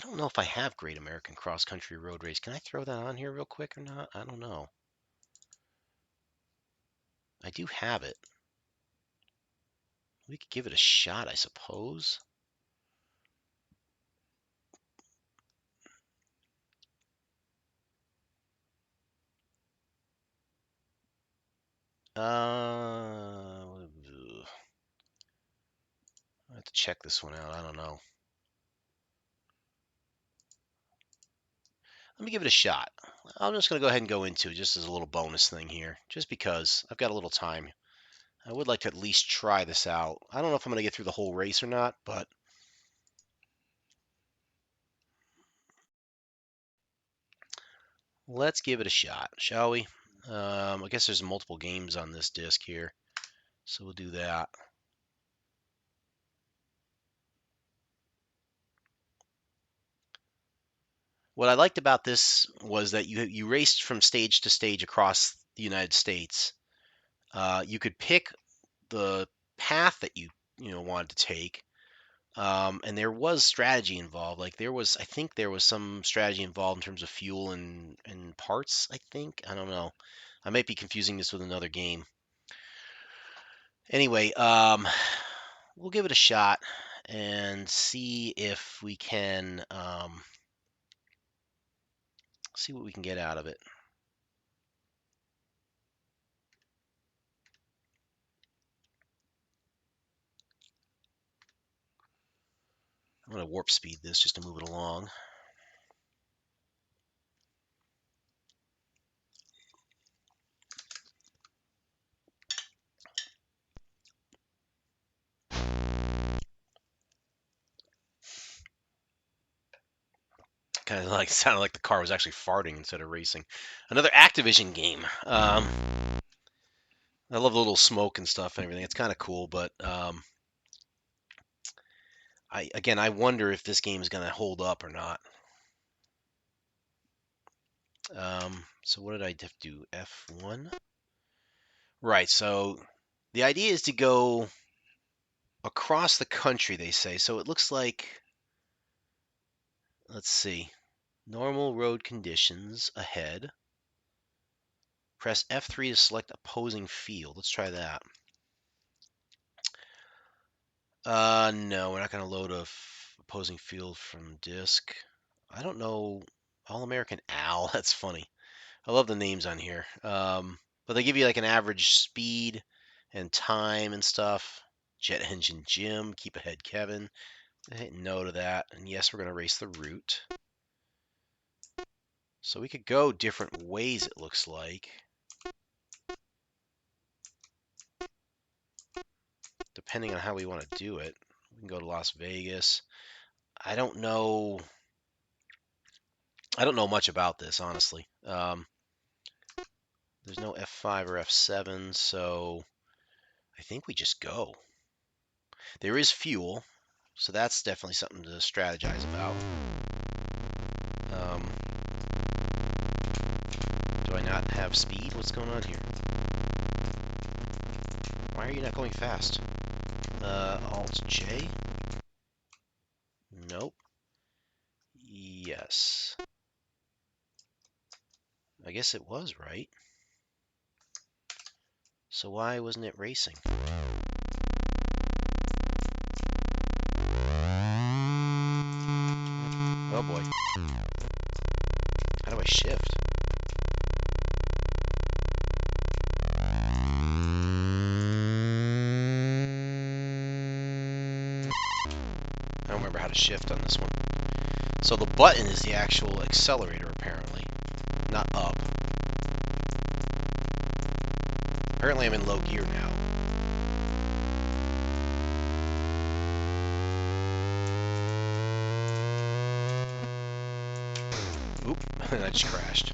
don't know if I have Great American Cross Country Road Race. Can I throw that on here real quick or not? I don't know. I do have it. We could give it a shot, I suppose. I have to check this one out. I don't know. Let me give it a shot. I'm just going to go ahead and go into it just as a little bonus thing here, just because I've got a little time. I would like to at least try this out. I don't know if I'm going to get through the whole race or not, but let's give it a shot, shall we? I guess there's multiple games on this disc here, so we'll do that. What I liked about this was that you raced from stage to stage across the United States. You could pick the path that you wanted to take, and there was strategy involved. Like I think there was some strategy involved in terms of fuel and parts. I don't know. I might be confusing this with another game. Anyway, we'll give it a shot and see if we can see what we can get out of it. I'm going to warp speed this just to move it along. Kind of like sounded like the car was actually farting instead of racing. Another Activision game. I love the little smoke and stuff and everything. It's kind of cool, but I wonder if this game is going to hold up or not. So what did I have to do? F1? Right, so the idea is to go across the country, they say. So it looks like, let's see, normal road conditions ahead. Press F3 to select opposing field. Let's try that. No, we're not going to load a opposing field from disk. I don't know. All-American Al, that's funny. I love the names on here. But they give you like an average speed and time and stuff. Jet engine Jim, keep ahead Kevin. Hit no to that. And yes, we're going to race the route. So we could go different ways, it looks like. Depending on how we want to do it. We can go to Las Vegas. I don't know much about this, honestly. There's no F5 or F7, so I think we just go. There is fuel, so that's definitely something to strategize about. Do I not have speed? What's going on here? Why are you not going fast? Alt J? Nope. Yes. I guess it was right. So why wasn't it racing? Oh boy. How do I shift? I don't remember how to shift on this one. So the button is the actual accelerator, apparently. Not up. Apparently I'm in low gear now. Oop, and I just crashed.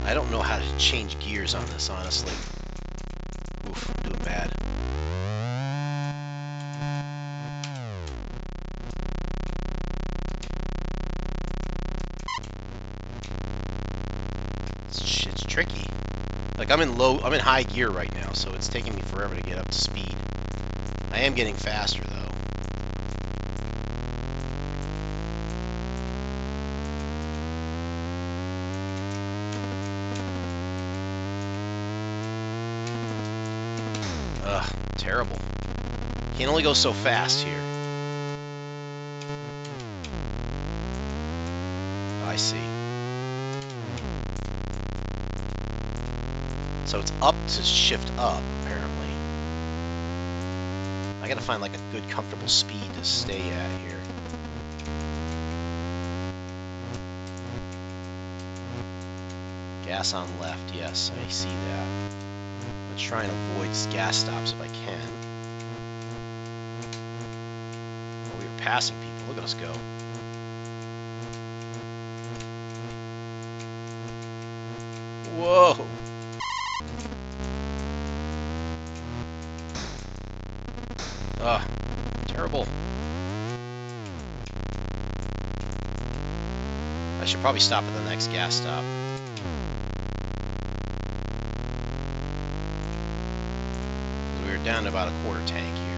I don't know how to change gears on this, honestly. Oof, I'm doing bad. It's tricky. Like I'm in high gear right now, so it's taking me forever to get up to speed. I am getting faster though. Ugh, terrible. You can only go so fast here. I see. So it's up to shift up, apparently. I gotta find like a good comfortable speed to stay at here. Gas on left, yes, I see that. Let's try and avoid gas stops if I can. Oh, we were passing people. Look at us go. Whoa! Ugh, terrible. I should probably stop at the next gas stop. We were down to about a quarter tank here.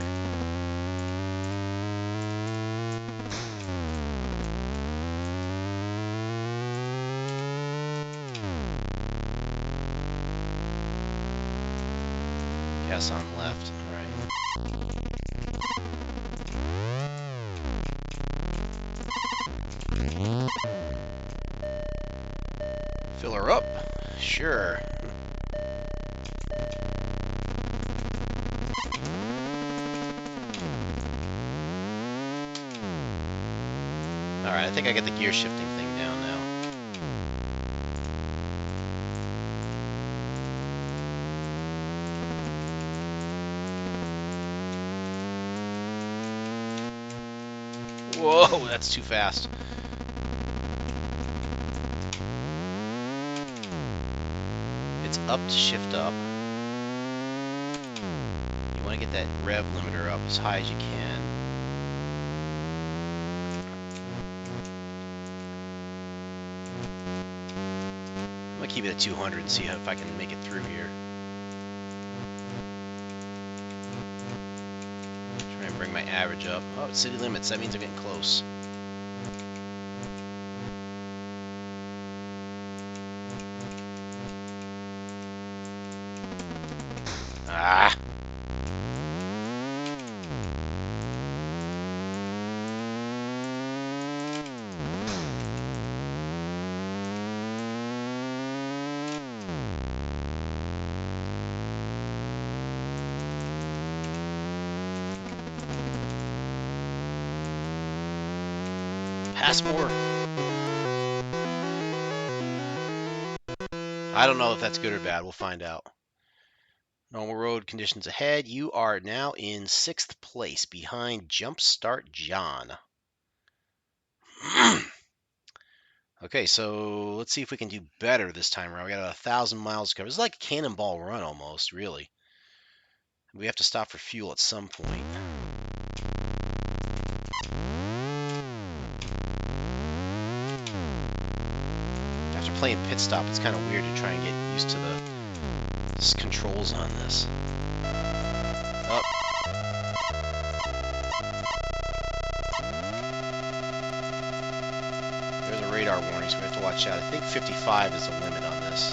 Gas on left. Alright. Fill her up? Sure. Alright, I think I get the gear shifting thing down now. Whoa, that's too fast. It's up to shift up. You want to get that rev limiter up as high as you can. I'm going to keep it at 200 and see if I can make it through here. Try and bring my average up. Oh, it's city limits. That means I'm getting close. Ah! Pass more. I don't know if that's good or bad. We'll find out. Normal road conditions ahead. You are now in 6th place behind Jumpstart John. Okay, so let's see if we can do better this time around. We got 1,000 miles to cover. It's like a cannonball run almost, really. We have to stop for fuel at some point. After playing pit stop, it's kind of weird to try and get used to the controls on this. Oh. There's a radar warning, so we have to watch out. I think 55 is the limit on this.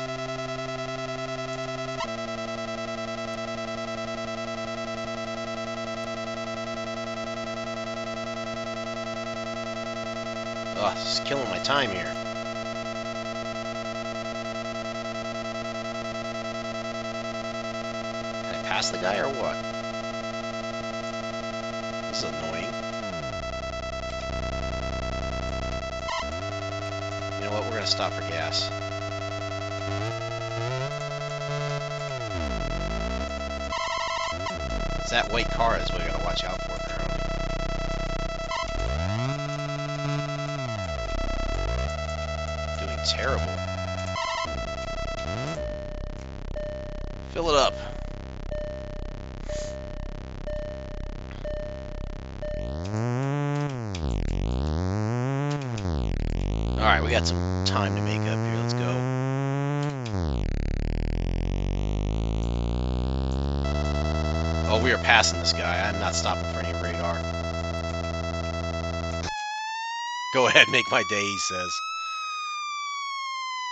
Oh, this is killing my time here. Pass the guy or what? This is annoying. You know what? We're going to stop for gas. It's that white car is what we got to watch out for, apparently. Doing terrible. Fill it up. Alright, we got some time to make up here. Let's go. Oh, we are passing this guy. I'm not stopping for any radar. Go ahead, make my day, he says.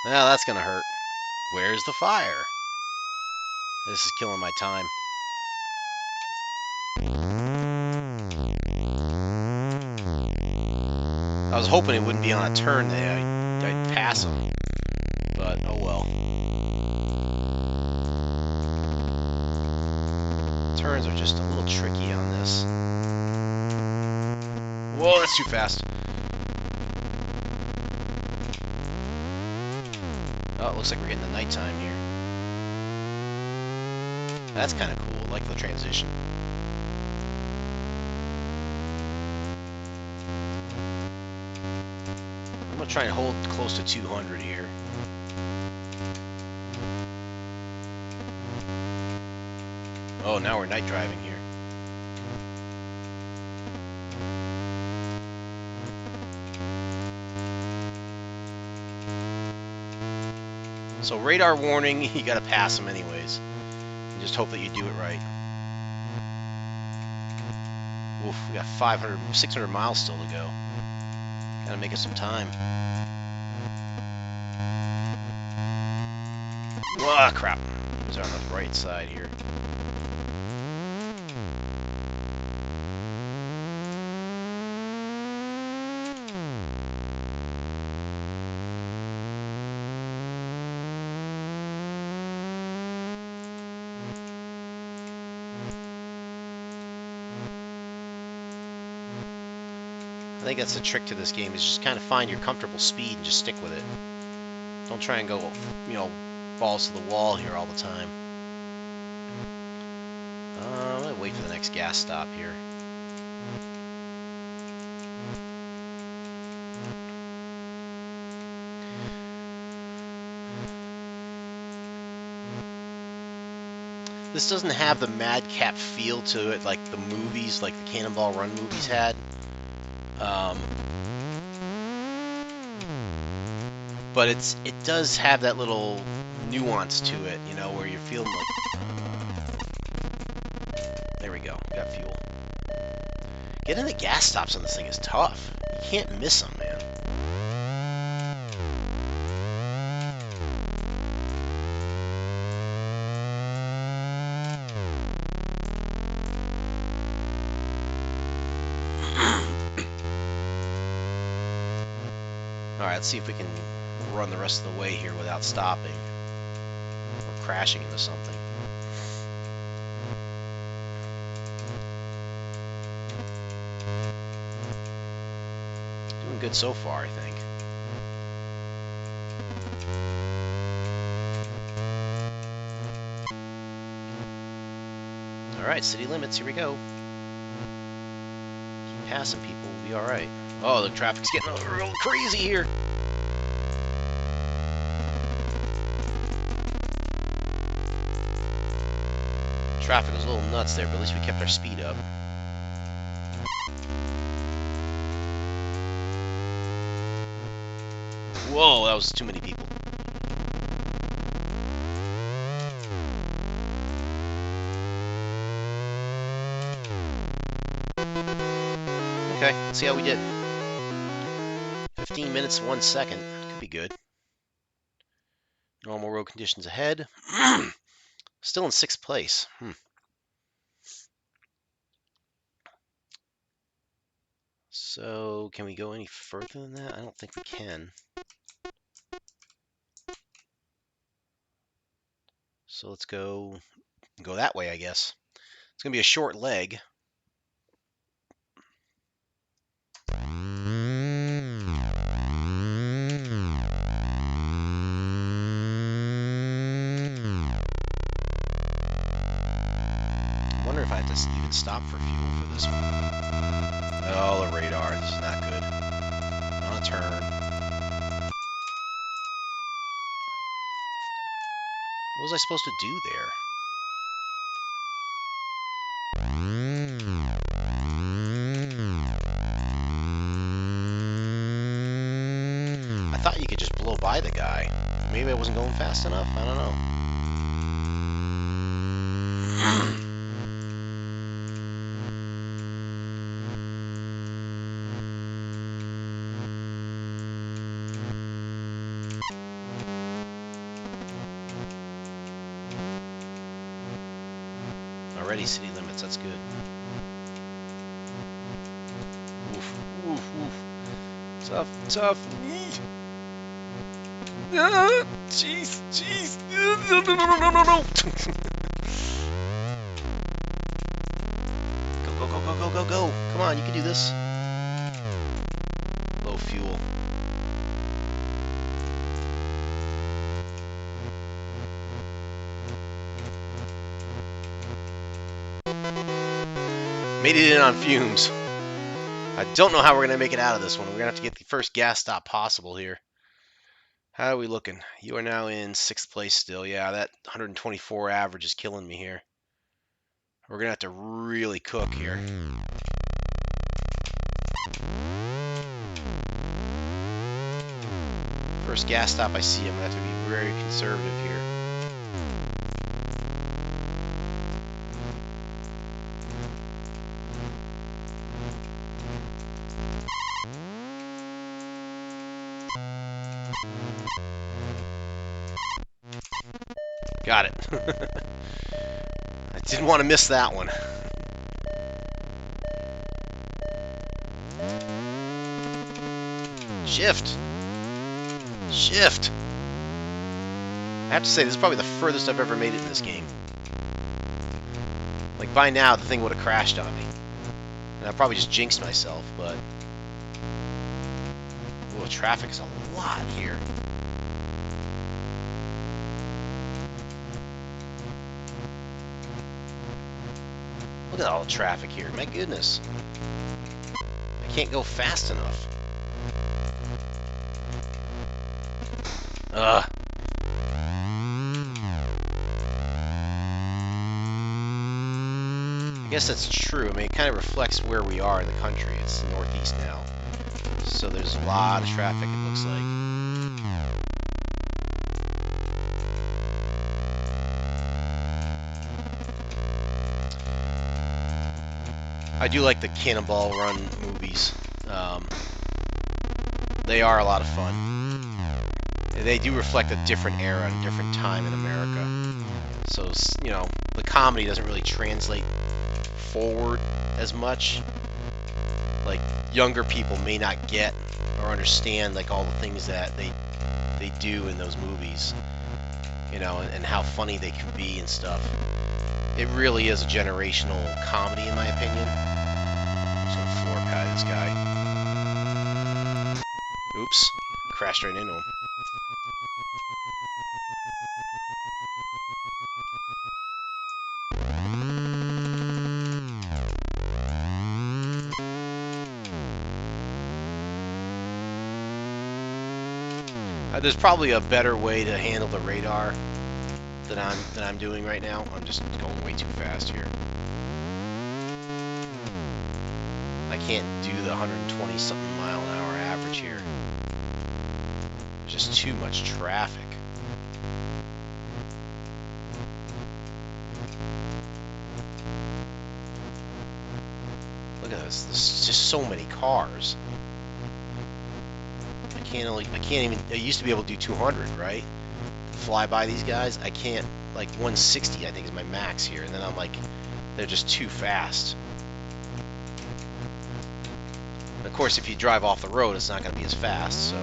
Well, that's gonna hurt. Where's the fire? This is killing my time. I was hoping it wouldn't be on a turn that I'd pass him, but oh well. Turns are just a little tricky on this. Whoa, that's too fast. Oh, it looks like we're getting the nighttime here. That's kind of cool. I like the transition. I'm going to try and hold close to 200 here. Oh, now we're night driving here. So radar warning, you got to pass them anyways. And just hope that you do it right. Oof, we got 600 miles still to go. Gotta make it some time. Ah, crap. These are on the right side here. I think that's the trick to this game, is just kind of find your comfortable speed and just stick with it. Don't try and go, you know, balls to the wall here all the time. I'm going to wait for the next gas stop here. This doesn't have the madcap feel to it like the movies, like the Cannonball Run movies had. But it does have that little nuance to it, you know, where you're feeling like... There we go, got fuel. Getting the gas stops on this thing is tough. You can't miss them, man. Alright, let's see if we can run the rest of the way here without stopping or crashing into something. Doing good so far, I think. Alright, city limits, here we go. Keep passing people, we'll be alright. Oh, the traffic's getting real crazy here. Traffic was a little nuts there, but at least we kept our speed up. Whoa, that was too many people. Okay, let's see how we did. 15 minutes, 1 second. Could be good. Normal road conditions ahead. Still in 6th place. So, can we go any further than that? I don't think we can. So let's go that way, I guess. It's going to be a short leg. I wonder if I have to even stop for fuel for this one. Oh, the radar. This is not good. On a turn. What was I supposed to do there? I thought you could just blow by the guy. Maybe I wasn't going fast enough. I don't know. Already city limits, that's good. Oof, oof, oof. Tough, tough. Jeez, jeez. No. Go. Come on, you can do this. Low fuel. Made it in on fumes. I don't know how we're going to make it out of this one. We're going to have to get the first gas stop possible here. How are we looking? You are now in 6th place still. Yeah, that 124 average is killing me here. We're going to have to really cook here. First gas stop I see, I'm going to have to be very conservative here. Got it. I didn't want to miss that one. Shift. I have to say, this is probably the furthest I've ever made it in this game. Like, by now, the thing would have crashed on me. And I probably just jinxed myself, but... Whoa, traffic is a lot here. Look at all the traffic here. My goodness. I can't go fast enough. I guess that's true. I mean, it kind of reflects where we are in the country. It's the Northeast now, so there's a lot of traffic, it looks like. I do like the Cannonball Run movies. They are a lot of fun. And they do reflect a different era and different time in America. So, you know, the comedy doesn't really translate forward as much. Like, younger people may not get or understand, like, all the things that they do in those movies. You know, and how funny they can be and stuff. It really is a generational comedy, in my opinion. Just gonna floor pad this guy. Oops. Crashed right into him. There's probably a better way to handle the radar than I'm doing right now. I'm just going way too fast here. I can't do the 120 something mile an hour average here. There's just too much traffic. Look at this. There's just so many cars. I can't even. I used to be able to do 200, right? Fly by these guys. I can't. Like 160, I think is my max here, and then I'm like, they're just too fast. And of course, if you drive off the road, it's not going to be as fast. So.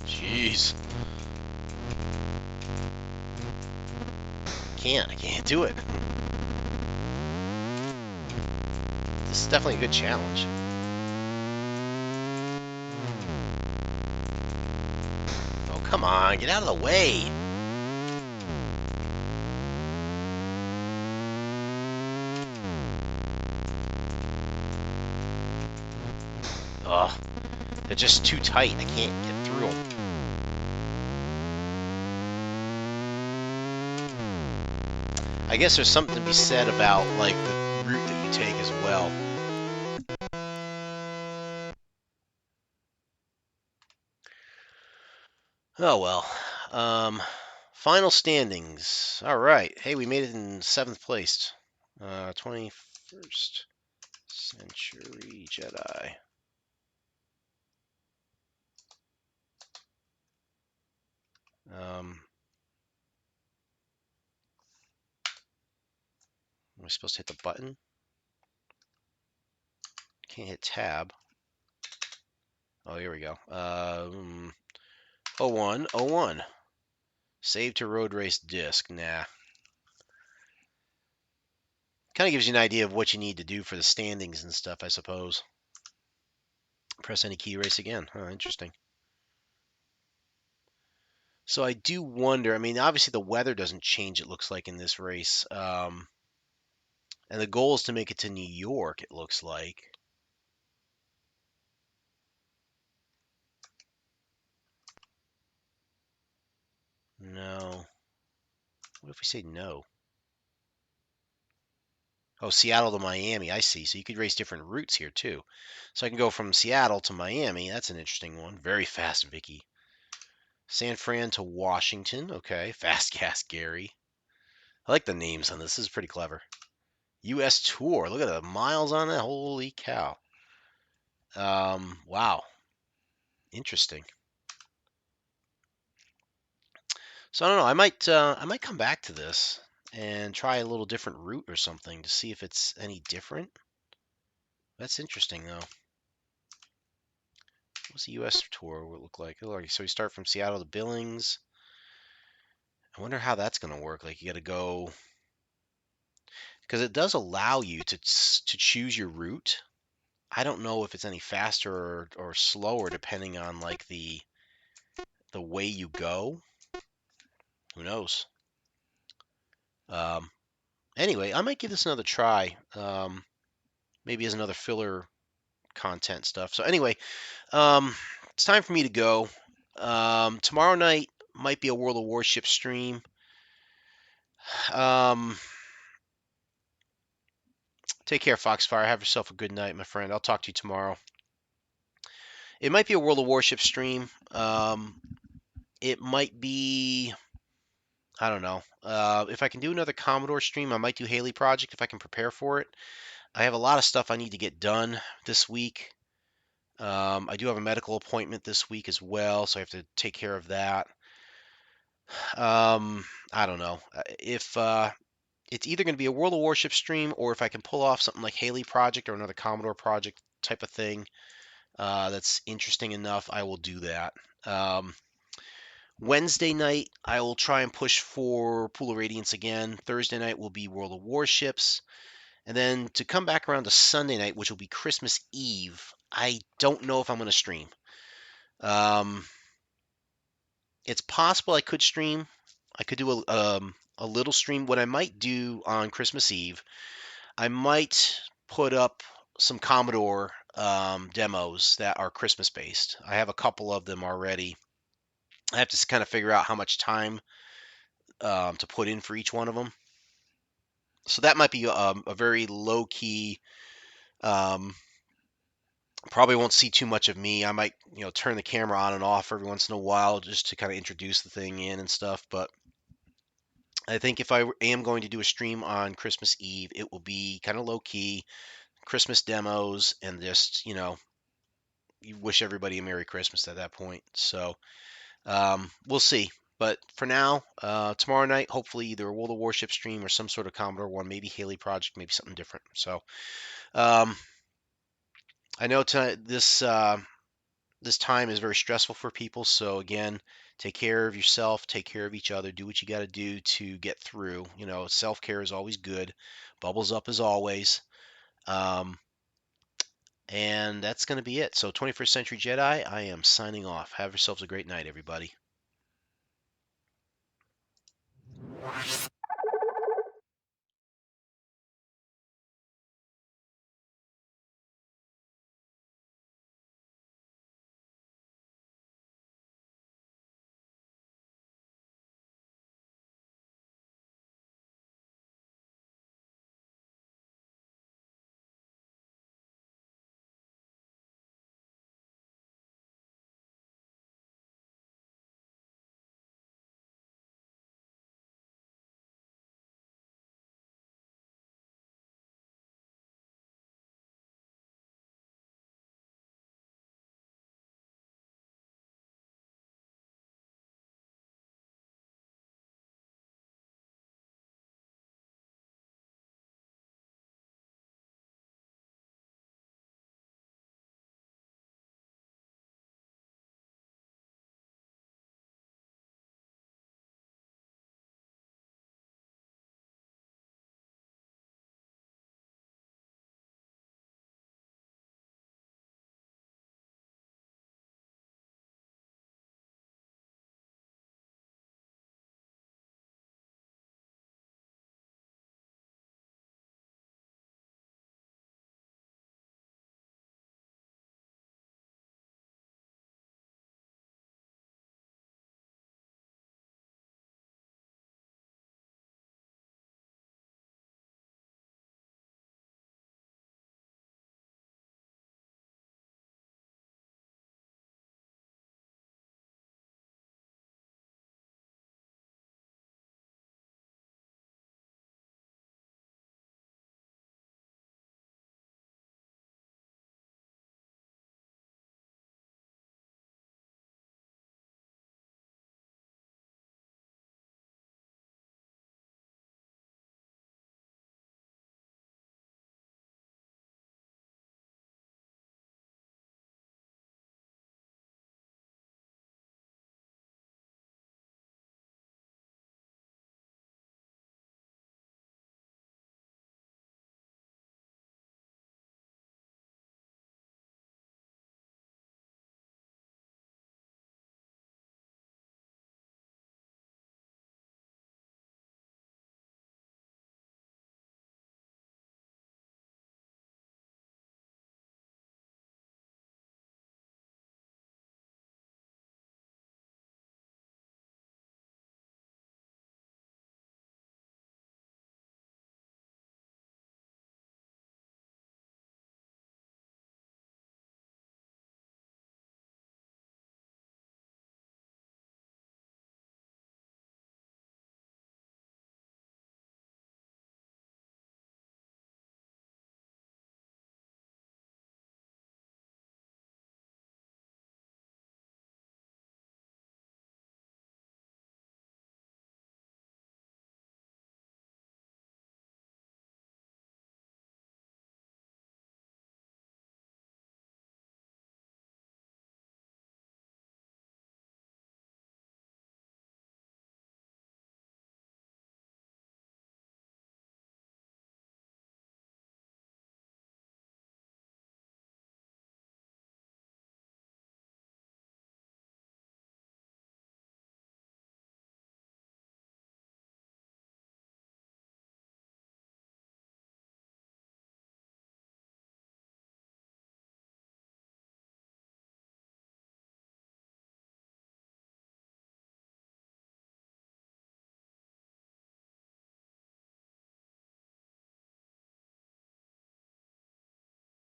Jeez. I can't do it. This is definitely a good challenge. Oh, come on, get out of the way. Ugh, they're just too tight. I can't get through them. I guess there's something to be said about, like, the route that you take as well. Oh, well. Final standings. All right. Hey, we made it in 7th place. 21st Century Jedi. Am I supposed to hit the button? Can't hit tab. Oh, here we go. 01. Save to road race disc. Nah. Kind of gives you an idea of what you need to do for the standings and stuff, I suppose. Press any key, race again. Oh, interesting. So I do wonder, I mean, obviously the weather doesn't change, it looks like, in this race. And the goal is to make it to New York, it looks like. No. What if we say no? Oh, Seattle to Miami, I see. So you could race different routes here, too. So I can go from Seattle to Miami. That's an interesting one. Very fast, Vicky. San Fran to Washington. Okay. Fast Gas Gary. I like the names on this. This is pretty clever. U.S. Tour. Look at the miles on that. Holy cow. Wow. Interesting. So I don't know. I might come back to this and try a little different route or something to see if it's any different. That's interesting though. What's the U.S. tour would look like? So we start from Seattle to Billings. I wonder how that's going to work. Like you got to go because it does allow you to choose your route. I don't know if it's any faster or slower depending on like the way you go. Who knows? Anyway, I might give this another try. Maybe as another filler content stuff. So anyway, it's time for me to go. Tomorrow night might be a World of Warships stream. Um, Take care, Foxfire. Have yourself a good night, my friend. I'll talk to you tomorrow. It might be a World of Warships stream. It might be, I don't know. If I can do another Commodore stream, I might do Haley Project if I can prepare for it. I have a lot of stuff I need to get done this week. I do have a medical appointment this week as well, so I have to take care of that. I don't know. If It's either going to be a World of Warships stream, or if I can pull off something like Haley Project or another Commodore project type of thing that's interesting enough, I will do that. Wednesday night, I will try and push for Pool of Radiance again. Thursday night will be World of Warships. And then to come back around to Sunday night, which will be Christmas Eve, I don't know if I'm going to stream. It's possible I could stream. I could do a little stream. What I might do on Christmas Eve, I might put up some Commodore demos that are Christmas based. I have a couple of them already. I have to kind of figure out how much time to put in for each one of them. So that might be a very low key. Um, Probably won't see too much of me. I might, turn the camera on and off every once in a while just to kind of introduce the thing in and stuff. But I think if I am going to do a stream on Christmas Eve, it will be kind of low key, Christmas demos, and just, you wish everybody a Merry Christmas at that point. So we'll see. But for now, tomorrow night, hopefully either a World of Warship stream or some sort of Commodore one, maybe Haley Project, maybe something different. So um, I know tonight this time is very stressful for people. So again, take care of yourself, take care of each other, do what you got to do to get through. Self-care is always good. Bubbles up as always. Um, and that's going to be it. So 21st Century Jedi, I am signing off. Have yourselves a great night, everybody.